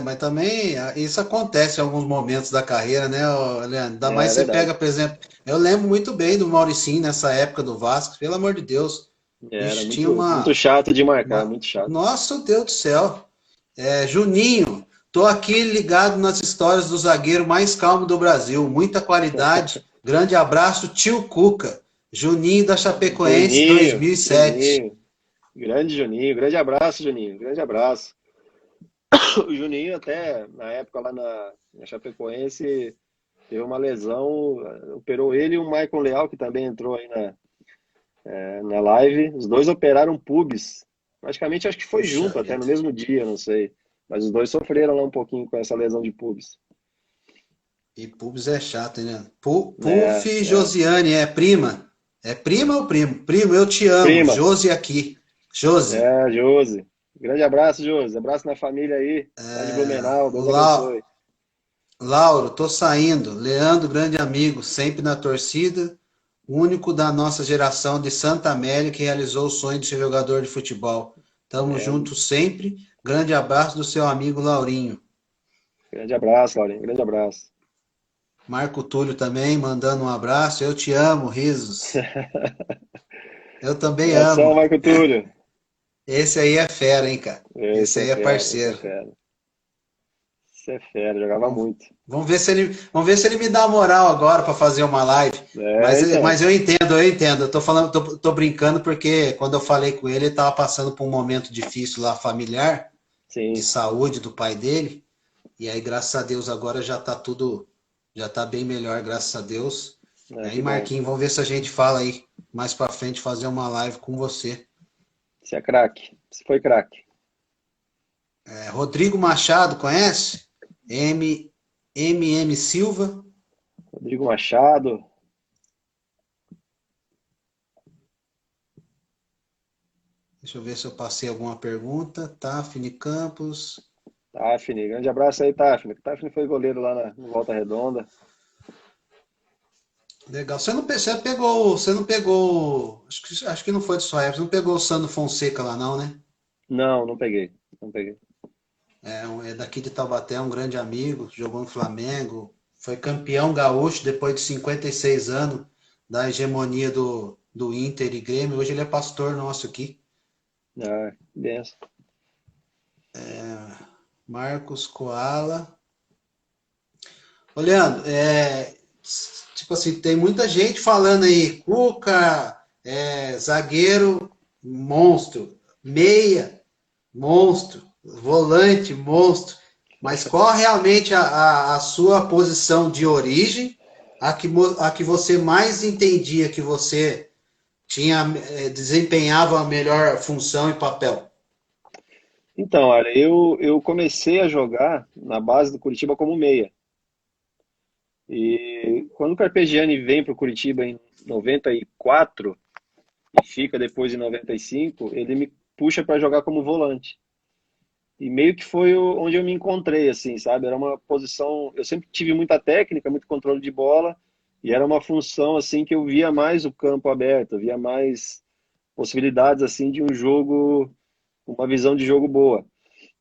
mas também isso acontece em alguns momentos da carreira, né, Leandro? Ainda mais É você verdade. pega, por exemplo, eu lembro muito bem do Mauricinho nessa época do Vasco, pelo amor de Deus. Era Bicho, tinha muito chato de marcar, uma... muito chato. Nossa, Deus do céu. Juninho, tô aqui ligado nas histórias do zagueiro mais calmo do Brasil. Muita qualidade. Grande abraço, tio Cuca. Juninho da Chapecoense Juninho, 2007. Juninho, grande Juninho, grande abraço, Juninho, grande abraço. O Juninho até, na época lá na Chapecoense, teve uma lesão, operou ele e o Michael Leal, que também entrou aí na live. Os dois operaram pubis. Praticamente acho que foi Puxa junto, até no vida. mesmo dia, não sei. Mas os dois sofreram lá um pouquinho com essa lesão de pubis. E Pubs é chato, né? É, Puf é. Josiane, é prima? É prima ou primo? Primo, eu te amo. Prima, Josi aqui. Josi. Josi. Grande abraço, Josi. Abraço na família aí, lá de Blumenau. O Deus abençoe. Lauro, tô saindo. Leandro, grande amigo, sempre na torcida. Único da nossa geração de Santa Amélia que realizou o sonho de ser jogador de futebol. Tamo É, junto sempre. Grande abraço do seu amigo Laurinho. grande abraço, Laurinho. Grande abraço. Marco Túlio também, mandando um abraço. Eu te amo, risos. Eu também Abração, amo. Marco Túlio. Esse aí é fera, hein, cara? Esse Esse é aí é fera, esse é parceiro. fera. Esse é fera, jogava Vamos, muito. vamos ver se ele me dá moral agora para fazer uma live. É, Mas então. eu entendo, eu entendo. Eu tô falando, tô brincando porque quando eu falei com ele, ele tava passando por um momento difícil lá familiar, de Sim. saúde do pai dele. E aí, graças a Deus, agora já tá bem melhor, graças a Deus. E Ah, aí, que bom. Marquinhos, vamos ver se a gente fala aí mais para frente, fazer uma live com você. Você é craque. Você foi craque. Rodrigo Machado, conhece? MM Silva. Rodrigo Machado. Deixa eu ver se eu passei alguma pergunta. Tafni Campos. Tafni. Grande abraço aí, Tafni. Tafni foi goleiro lá no Volta Redonda. Legal. Você não pegou. Acho que não foi de sua época. Você não pegou o Sandro Fonseca lá, não, né? Não, não peguei. Não peguei. É daqui de Taubaté, um grande amigo, jogou no Flamengo, foi campeão gaúcho depois de 56 anos da hegemonia do Inter e Grêmio. Hoje ele é pastor nosso aqui. Ah, benção. Marcos Koala. Ô, Leandro, tipo assim, tem muita gente falando aí, Cuca, zagueiro, monstro, meia, monstro, volante, monstro. Mas qual realmente a sua posição de origem, a que você mais entendia que você desempenhava a melhor função e papel? Então, olha, eu comecei a jogar na base do Curitiba como meia. E quando o Carpegiani vem para o Curitiba em 94 e fica depois em 95, ele me puxa para jogar como volante. E meio que foi onde eu me encontrei, assim, sabe? Era uma posição. Eu sempre tive muita técnica, muito controle de bola, e era uma função, assim, que eu via mais o campo aberto, eu via mais possibilidades, assim, de um jogo, uma visão de jogo boa.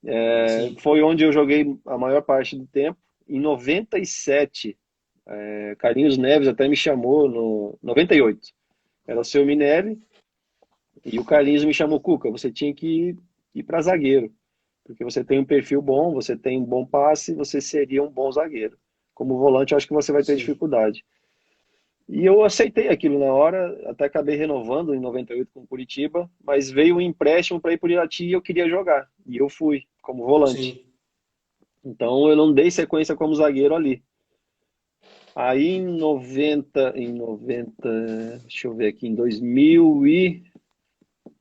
Sim, Foi onde eu joguei a maior parte do tempo. Em 97, Carlinhos Neves até me chamou no 98. Era o seu Minelli, e o Carlinhos me chamou, Cuca, você tinha que ir para zagueiro. Porque você tem um perfil bom, você tem um bom passe, você seria um bom zagueiro. Como volante, eu acho que você vai ter sim, dificuldade. E eu aceitei aquilo na hora, até acabei renovando em 98 com o Curitiba, mas veio um empréstimo para ir para o Irati e eu queria jogar. E eu fui, como volante. sim. Então eu não dei sequência como zagueiro ali. Aí deixa eu ver aqui, em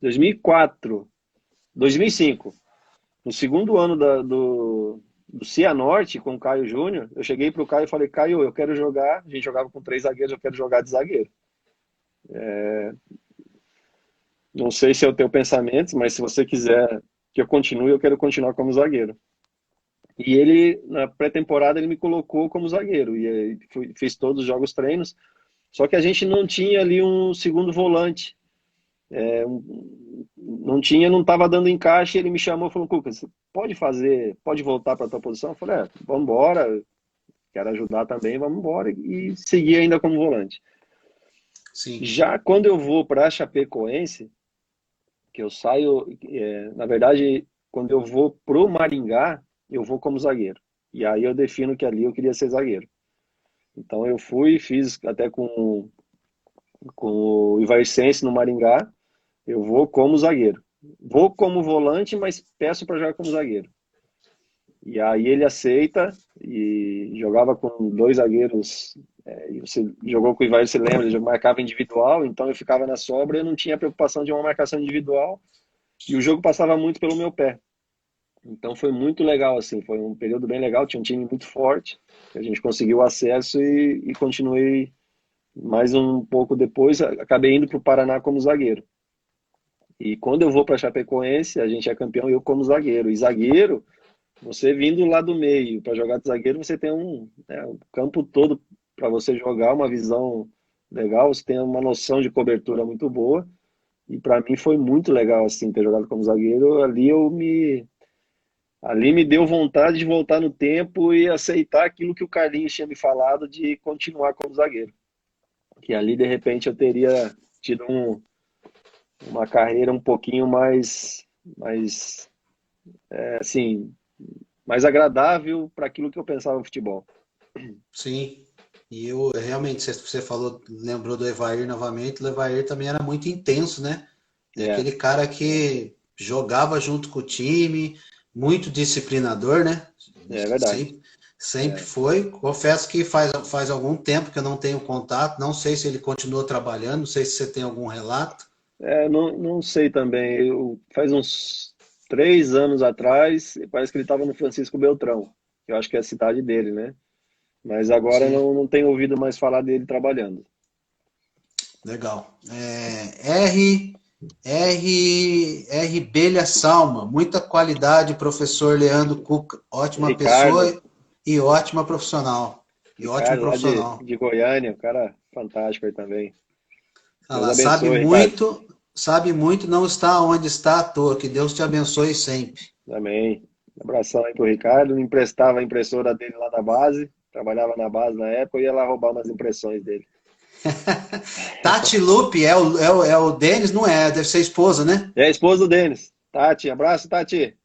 2004, 2005, no segundo ano do Cianorte com o Caio Júnior, eu cheguei pro Caio e falei, Caio, eu quero jogar, a gente jogava com 3 zagueiros, eu quero jogar de zagueiro. Não sei se é o teu pensamento, mas se você quiser que eu continue, eu quero continuar como zagueiro. E ele, na pré-temporada, ele me colocou como zagueiro. E aí fiz todos os jogos treinos. Só que a gente não tinha ali um segundo volante. Não tinha, não estava dando encaixe. Ele me chamou e falou, Cuca, você pode voltar para a tua posição? Eu falei, vamos embora. Quero ajudar também, vamos embora. E seguir ainda como volante. Sim. Já quando eu vou para a Chapecoense, que eu saio, na verdade, quando eu vou pro Maringá, eu vou como zagueiro. E aí eu defino que ali eu queria ser zagueiro. Então eu fiz até com o Ivaircense no Maringá, eu vou como zagueiro. Vou como volante, mas peço para jogar como zagueiro. E aí ele aceita e jogava com 2 zagueiros. E você jogou com o Ivair, você lembra, ele marcava individual, então eu ficava na sobra, eu não tinha preocupação de uma marcação individual e o jogo passava muito pelo meu pé. Então foi muito legal, assim, foi um período bem legal, tinha um time muito forte, a gente conseguiu acesso e continuei mais um pouco depois, acabei indo para o Paraná como zagueiro. E quando eu vou para Chapecoense, a gente é campeão eu como zagueiro. E zagueiro, você vindo lá do meio para jogar de zagueiro, você tem um campo todo para você jogar, uma visão legal, você tem uma noção de cobertura muito boa. E para mim foi muito legal assim ter jogado como zagueiro. Ali me deu vontade de voltar no tempo e aceitar aquilo que o Carlinhos tinha me falado de continuar como zagueiro. Que ali, de repente, eu teria tido uma carreira um pouquinho assim, mais agradável para aquilo que eu pensava no futebol. Sim. E eu realmente, você falou, lembrou do Evair novamente, o Evair também era muito intenso, né? É É, aquele cara que jogava junto com o time, muito disciplinador, né? é verdade. Sempre É. foi. Confesso que faz algum tempo que eu não tenho contato, não sei se ele continua trabalhando, não sei se você tem algum relato. Não sei também. Faz uns 3 anos atrás, parece que ele estava no Francisco Beltrão, que eu acho que é a cidade dele, né? Mas agora Sim, não tenho ouvido mais falar dele trabalhando. legal. R. Belha Salma, muita qualidade, professor Leandro Cuca, ótima Ricardo, pessoa e ótima profissional. E ótimo Ricardo lá profissional. de Goiânia, um cara fantástico aí também. Deus Ela abençoe, Ricardo. sabe muito, não está onde está à toa. Que Deus te abençoe sempre. Amém. Um abração aí pro Ricardo. Me emprestava a impressora dele lá da base. Trabalhava na base na época, eu ia lá roubar umas impressões dele. Tati Lupe é o Denis? Não é, deve ser a esposa, né? E a esposa do Denis. Tati, abraço, Tati.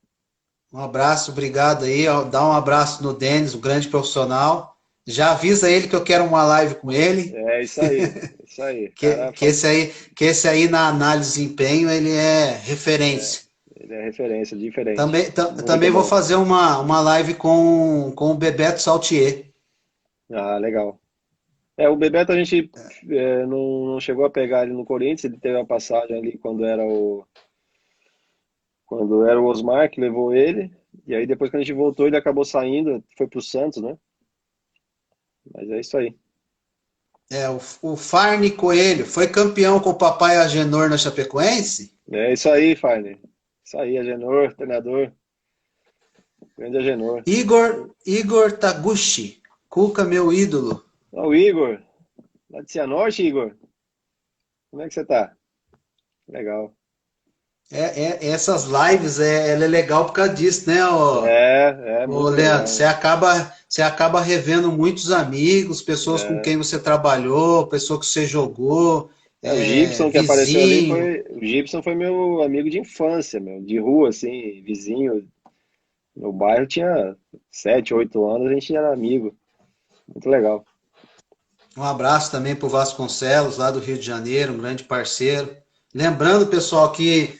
Um abraço, obrigado aí. Dá um abraço no Denis, um grande profissional. Já avisa ele que eu quero uma live com ele. É isso aí. Isso aí. Que, Cara, que, esse aí, que esse aí na análise de empenho ele é referência. ele é referência, diferente. Também Muito vou bom. fazer uma live com o Bebeto Saltier. Ah, legal. O Bebeto a gente não chegou a pegar ele no Corinthians, ele teve a passagem ali quando era o Osmar que levou ele, e aí depois que a gente voltou ele acabou saindo, foi pro Santos, né? Mas é isso aí. O Farne Coelho foi campeão com o papai Agenor na Chapecoense? É isso aí, Fagner. Isso aí, Agenor, treinador, grande Agenor. Igor Taguchi, Cuca, meu ídolo. Ó, o Igor, lá de Cianorte, Igor. Como é que você tá? Legal. Essas lives ela é legal por causa disso, né, ô Muito Leandro? legal. Você acaba revendo muitos amigos, pessoas com É, quem você trabalhou, pessoas que você jogou, o Gibson que apareceu ali vizinho. o Gibson foi meu amigo de infância, meu, de rua, assim, vizinho. No bairro tinha 7, 8 anos, a gente era amigo. Muito legal. Um abraço também para o Vasconcelos, lá do Rio de Janeiro, um grande parceiro. Lembrando, pessoal, que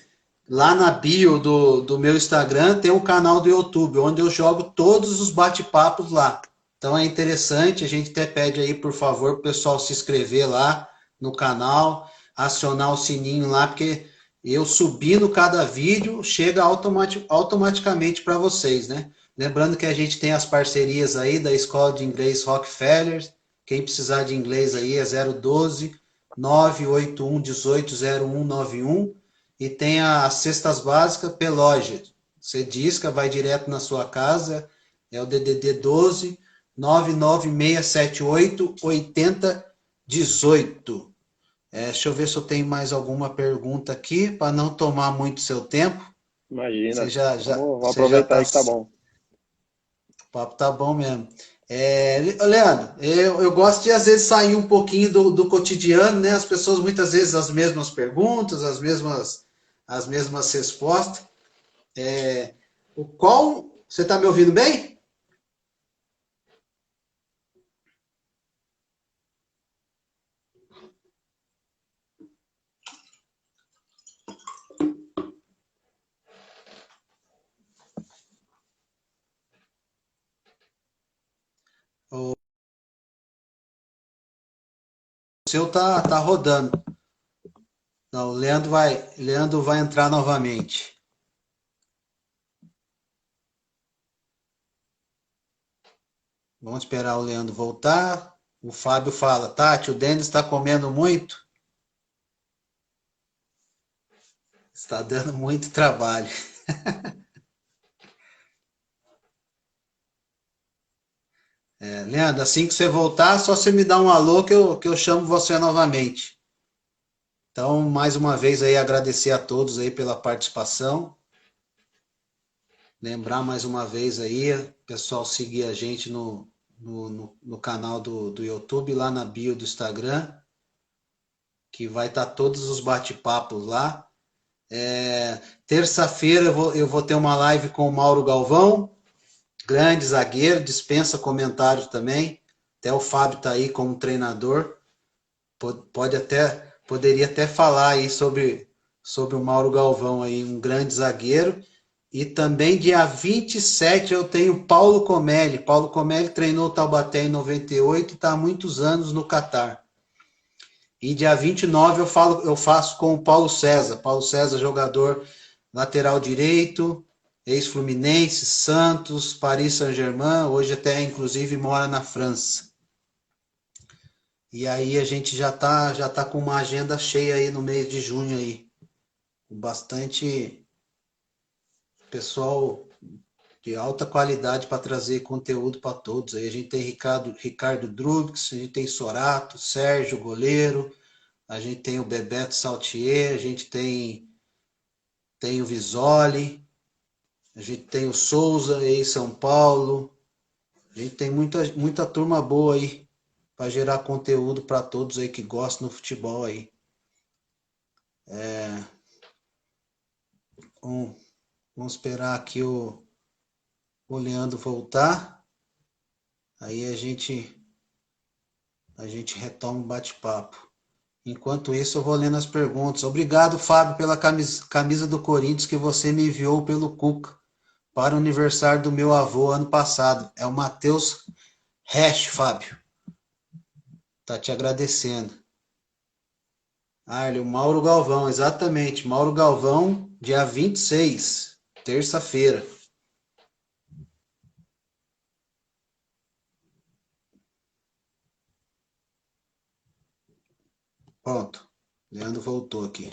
lá na bio do meu Instagram tem um canal do YouTube, onde eu jogo todos os bate-papos lá. Então é interessante, a gente até pede aí, por favor, para o pessoal se inscrever lá no canal, acionar o sininho lá, porque eu subindo cada vídeo, chega automaticamente para vocês, né? Lembrando que a gente tem as parcerias aí da Escola de Inglês Rockefeller. Quem precisar de inglês aí é 012 981 18 0191. E tem as cestas básicas Peloge. Você disca, vai direto na sua casa. É o DDD 12 99678 8018. Deixa eu ver se eu tenho mais alguma pergunta aqui, para não tomar muito seu tempo. Imagina. Você já, Vamos você já aproveitar tá, aí que tá bom. o papo tá bom mesmo. Leandro, eu gosto de às vezes sair um pouquinho do cotidiano, né? As pessoas muitas vezes as mesmas perguntas, as mesmas respostas. Você está me ouvindo bem? O seu tá rodando. Não, o Leandro vai entrar novamente. Vamos esperar o Leandro voltar. O Fábio fala, Tati, o Denis está comendo muito? Está dando muito trabalho. Leandro, assim que você voltar, só você me dá um alô que eu chamo você novamente. Então, mais uma vez aí, agradecer a todos aí pela participação. Lembrar mais uma vez aí, pessoal, seguir a gente no canal do YouTube, lá na bio do Instagram, que vai estar todos os bate-papos lá. Terça-feira eu vou ter uma live com o Mauro Galvão, grande zagueiro, dispensa comentários também. Até o Fábio está aí como treinador. Poderia até falar aí sobre o Mauro Galvão, aí, um grande zagueiro. E também dia 27 eu tenho Paulo Comelli. Paulo Comelli treinou o Taubaté em 98 e está há muitos anos no Catar. E dia 29 eu faço com o Paulo César. Paulo César, jogador lateral direito, ex-Fluminense, Santos, Paris Saint-Germain, hoje até inclusive mora na França. E aí a gente já tá com uma agenda cheia aí no mês de junho aí. Com bastante pessoal de alta qualidade para trazer conteúdo para todos. Aí a gente tem Ricardo Drubix, a gente tem Sorato, Sérgio, goleiro, a gente tem o Bebeto Saltier, a gente tem o Visoli, a gente tem o Souza, ex-São Paulo, a gente tem muita turma boa aí para gerar conteúdo para todos aí que gostam do futebol aí. Vamos esperar aqui o Leandro voltar. Aí a gente retoma o bate-papo. Enquanto isso, eu vou lendo as perguntas. Obrigado, Fábio, pela camisa do Corinthians que você me enviou pelo Cuca para o aniversário do meu avô ano passado. É o Matheus Hash, Fábio. Tá te agradecendo. O Mauro Galvão, exatamente. Mauro Galvão, dia 26, terça-feira. Pronto. Leandro voltou aqui.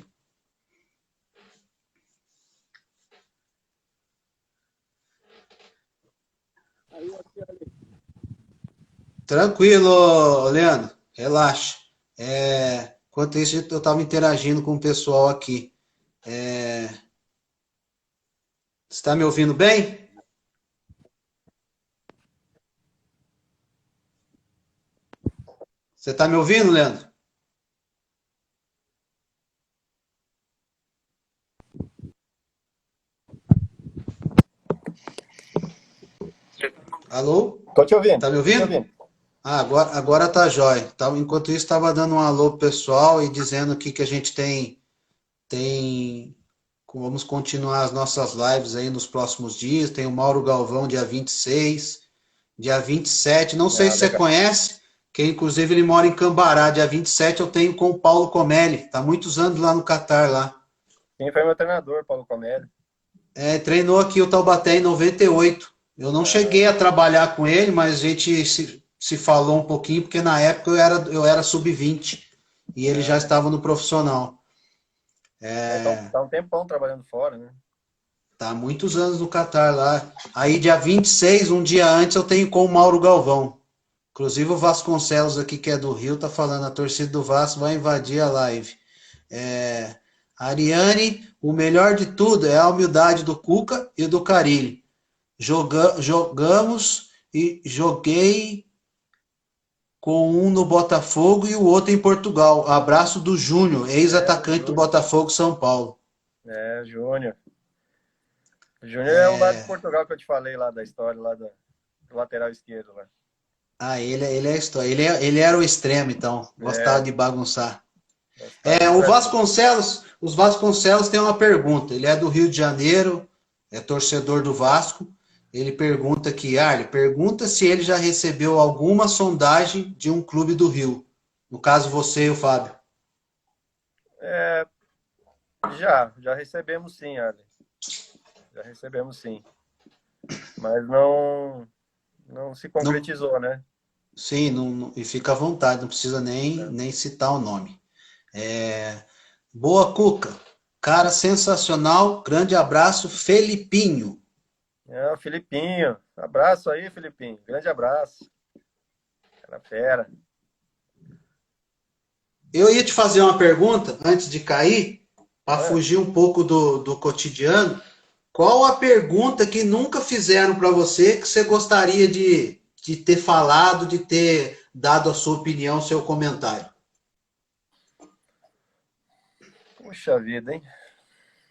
Tranquilo, Leandro. Relaxa. Enquanto isso, eu estava interagindo com o pessoal aqui. Você está me ouvindo bem? Você está me ouvindo, Leandro? Alô? Tô te ouvindo. Tá me ouvindo? Agora tá jóia. Enquanto isso, estava dando um alô pro pessoal e dizendo aqui que a gente tem. Vamos continuar as nossas lives aí nos próximos dias. Tem o Mauro Galvão, dia 26. Dia 27, não sei se você conhece, que inclusive ele mora em Cambará. Dia 27 eu tenho com o Paulo Comelli. Tá muitos anos lá no Catar, lá. Quem foi meu treinador, Paulo Comelli? Treinou aqui o Taubaté em 98. Eu não cheguei a trabalhar com ele, mas a gente se falou um pouquinho, porque na época eu era sub-20 e ele já estava no profissional. Então, tá um tempão trabalhando fora, né? Tá há muitos anos no Catar lá. Aí, dia 26, um dia antes, eu tenho com o Mauro Galvão. Inclusive, o Vasconcelos aqui, que é do Rio, tá falando, a torcida do Vasco vai invadir a live. Ariane, o melhor de tudo é a humildade do Cuca e do Carille. Jogamos e joguei com um no Botafogo e o outro em Portugal. Abraço do Júnior, ex-atacante do Botafogo São Paulo. Júnior. O Júnior é o lado de Portugal que eu te falei lá da história, lá do lateral esquerdo. Lá. Ele é a história. Ele era o extremo, então. Gostava de bagunçar. Os Vasconcelos tem uma pergunta. Ele é do Rio de Janeiro, é torcedor do Vasco. Ele pergunta aqui, pergunta se ele já recebeu alguma sondagem de um clube do Rio. No caso, você e o Fábio. Já recebemos sim, Arlen. Já recebemos sim. Mas não se concretizou, né? Sim, não, e fica à vontade, não precisa nem citar o nome. Boa, Cuca. Cara sensacional. Grande abraço, Felipinho. Felipinho. Abraço aí, Felipinho. Grande abraço. Cara fera. Eu ia te fazer uma pergunta antes de cair, para fugir um pouco do cotidiano. Qual a pergunta que nunca fizeram para você que você gostaria de ter falado, de ter dado a sua opinião, seu comentário? Puxa vida, hein?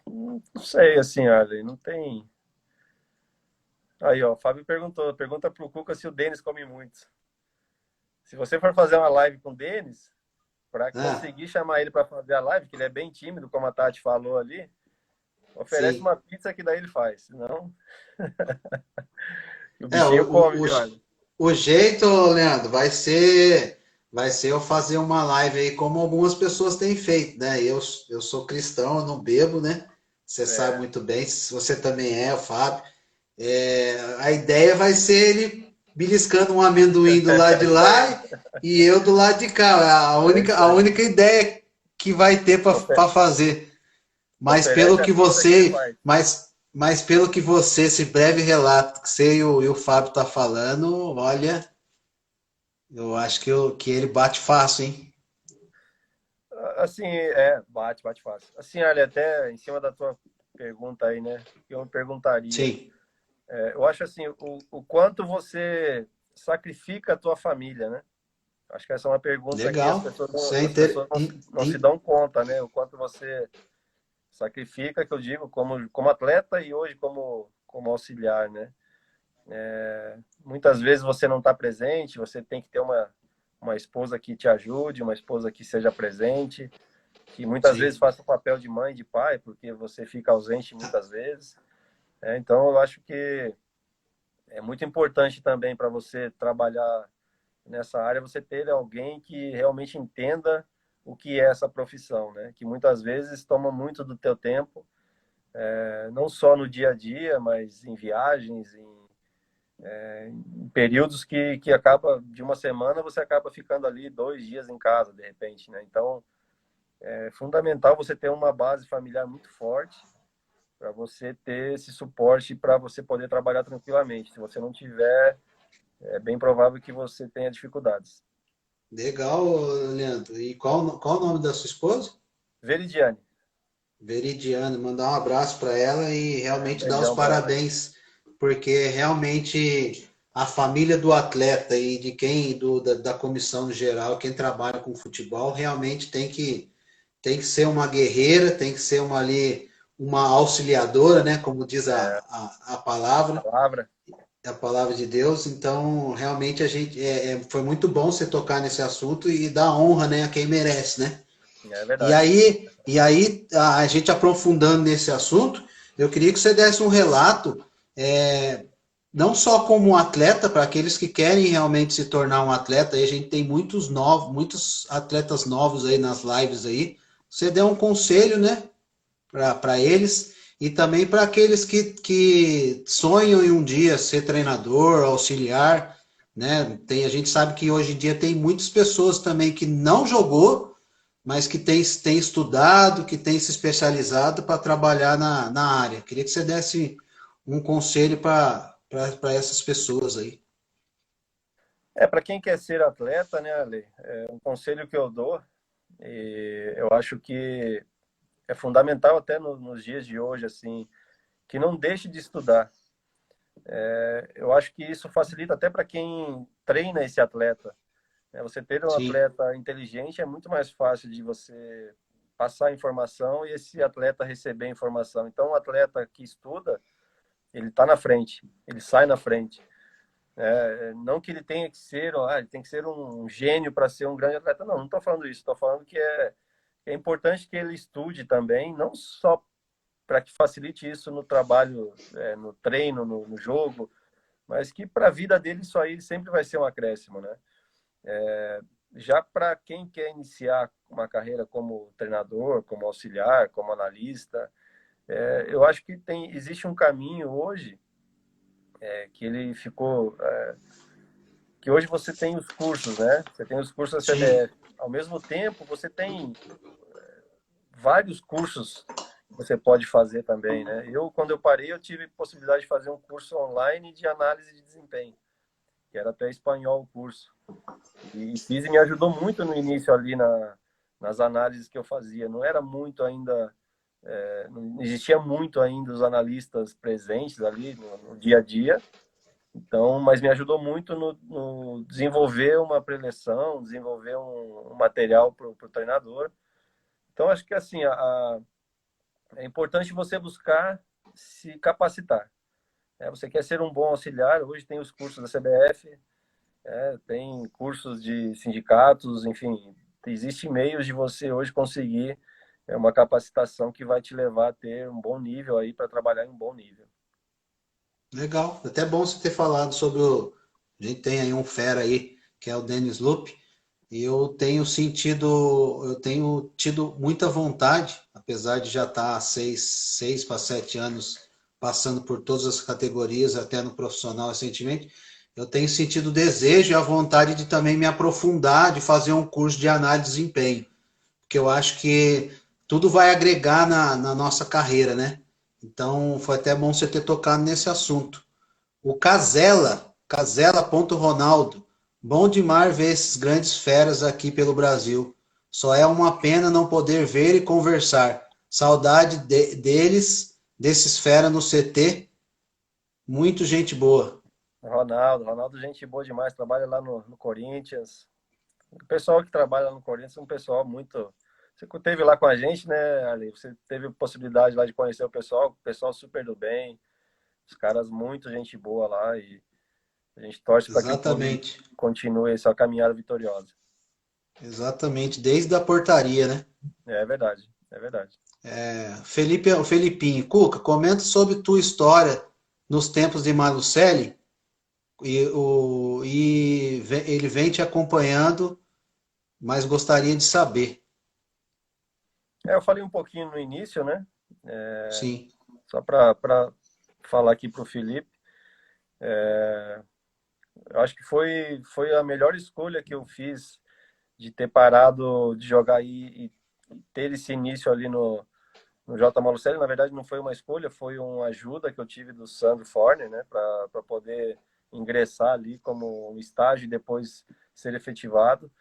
Não sei, assim, Arley, não tem... Aí, ó, o Fábio pergunta pro Cuca se o Denis come muito. Se você for fazer uma live com o Denis, para conseguir chamar ele para fazer a live, que ele é bem tímido, como a Tati falou ali, oferece uma pizza que daí ele faz, senão... o bichinho come, o jeito, Leandro, vai ser eu fazer uma live aí como algumas pessoas têm feito, né? Eu sou cristão, eu não bebo, né? Você sabe muito bem, se você também é, o Fábio. A ideia vai ser ele beliscando um amendoim do lado de lá e eu do lado de cá. A única ideia que vai ter para fazer. Mas pelo que você, esse breve relato que você e o Fábio tá falando, olha, eu acho que ele bate fácil, hein? Assim, bate fácil. Assim, olha, até em cima da tua pergunta aí, né? Eu me perguntaria. Sim. Eu acho assim, o quanto você sacrifica a tua família, né? Acho que essa é uma pergunta Legal. que as pessoas não se dão conta, né? O quanto você sacrifica, que eu digo, como atleta e hoje como auxiliar, né? Muitas vezes você não está presente, você tem que ter uma esposa que te ajude, uma esposa que seja presente, que muitas vezes faça o papel de mãe, de pai, porque você fica ausente muitas vezes. Então, eu acho que é muito importante também para você trabalhar nessa área, você ter alguém que realmente entenda o que é essa profissão, né? Que muitas vezes toma muito do teu tempo, não só no dia a dia, mas em viagens, em períodos que acaba, de uma semana, você acaba ficando ali 2 dias em casa, de repente, né? Então, é fundamental você ter uma base familiar muito forte para você ter esse suporte para você poder trabalhar tranquilamente. Se você não tiver, é bem provável que você tenha dificuldades. Legal, Leandro. E qual o nome da sua esposa? Veridiane. Veridiane, mandar um abraço para ela e realmente dar os parabéns, porque realmente a família do atleta e de quem, da comissão no geral, quem trabalha com futebol, realmente tem que ser uma guerreira, tem que ser uma auxiliadora, né? Como diz a palavra. A palavra de Deus. Então, realmente, a gente foi muito bom você tocar nesse assunto e dar honra, né, a quem merece, né? É verdade. E aí, a gente aprofundando nesse assunto, eu queria que você desse um relato, não só como atleta, para aqueles que querem realmente se tornar um atleta, aí a gente tem muitos atletas novos aí nas lives aí, você deu um conselho, né, para eles, e também para aqueles que sonham em um dia ser treinador, auxiliar, né? A gente sabe que hoje em dia tem muitas pessoas também que não jogou, mas que tem estudado, que tem se especializado para trabalhar na área. Queria que você desse um conselho para essas pessoas aí. Para quem quer ser atleta, né, Ale? Um conselho que eu dou, e eu acho que é fundamental até nos dias de hoje, assim, que não deixe de estudar. Eu acho que isso facilita até para quem treina esse atleta. Você ter um Sim, atleta inteligente é muito mais fácil de você passar informação e esse atleta receber informação. Então, o atleta que estuda, ele está na frente, ele sai na frente. Não que ele tenha que ser, ele tem que ser um gênio para ser um grande atleta. Não estou falando isso. Estou falando que é importante que ele estude também, não só para que facilite isso no trabalho, no treino, no jogo, mas que para a vida dele isso aí sempre vai ser um acréscimo, né? Já para quem quer iniciar uma carreira como treinador, como auxiliar, como analista, eu acho que existe um caminho hoje que ele ficou, que hoje você tem os cursos, né? Você tem os cursos da sim. CBF. Ao mesmo tempo, você tem vários cursos que você pode fazer também, né? Quando eu parei, eu tive possibilidade de fazer um curso online de análise de desempenho, que era até espanhol o curso. E fiz e me ajudou muito no início ali nas análises que eu fazia. Não era muito ainda, não existia muito ainda os analistas presentes ali no dia a dia. Então, mas me ajudou muito no desenvolver uma preleção, desenvolver um material para o treinador. Então, acho que assim, é importante você buscar se capacitar. Você quer ser um bom auxiliar, hoje tem os cursos da CBF, tem cursos de sindicatos, enfim, existem meios de você hoje conseguir uma capacitação que vai te levar a ter um bom nível aí para trabalhar em um bom nível. Legal. Até bom você ter falado sobre o. A gente tem aí um fera aí, que é o Dennis Lupe, e eu tenho tido muita vontade, apesar de já estar há 6 para 7 anos passando por todas as categorias, até no profissional recentemente, eu tenho sentido o desejo e a vontade de também me aprofundar, de fazer um curso de análise de desempenho, porque eu acho que tudo vai agregar na nossa carreira, né? Então, foi até bom você ter tocado nesse assunto. O Casela.Ronaldo. Bom demais ver esses grandes feras aqui pelo Brasil. Só é uma pena não poder ver e conversar. Saudade deles, desses feras no CT. Muito gente boa. Ronaldo, gente boa demais, trabalha lá no Corinthians. O pessoal que trabalha lá no Corinthians é um pessoal muito. Você esteve lá com a gente, né, Ali? Você teve possibilidade lá de conhecer o pessoal super do bem, os caras muito gente boa lá e a gente torce para que o clube Exatamente. continue essa caminhada vitoriosa. Exatamente. Desde a portaria, né? É verdade, é verdade. Felipe, o Felipinho. Cuca, comenta sobre tua história nos tempos de Malucelli ele vem te acompanhando, mas gostaria de saber. Eu falei um pouquinho no início, né? Sim, Só para falar aqui para o Felipe. Eu acho que foi a melhor escolha que eu fiz de ter parado de jogar e ter esse início ali no J. Malucelli. Na verdade, não foi uma escolha, foi uma ajuda que eu tive do Sandro Forner, né, para poder ingressar ali como um estágio e depois ser efetivado,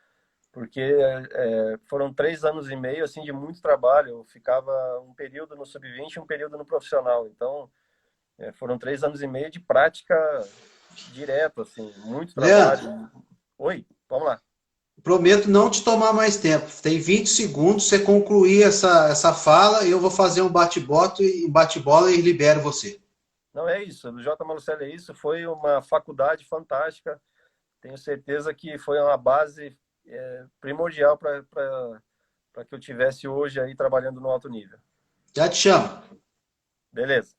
porque foram 3 anos e meio assim de muito trabalho. Eu ficava um período no sub-20 e um período no profissional. Então, foram 3 anos e meio de prática direto, assim, muito Leandro, trabalho. Oi, vamos lá. prometo não te tomar mais tempo. Tem 20 segundos, você concluir essa fala, eu vou fazer um bate-bola e libero você. Não é isso, do J. Malucelli é isso, foi uma faculdade fantástica, tenho certeza que foi uma base primordial para que eu tivesse hoje aí trabalhando no alto nível. Já te chamo. Beleza.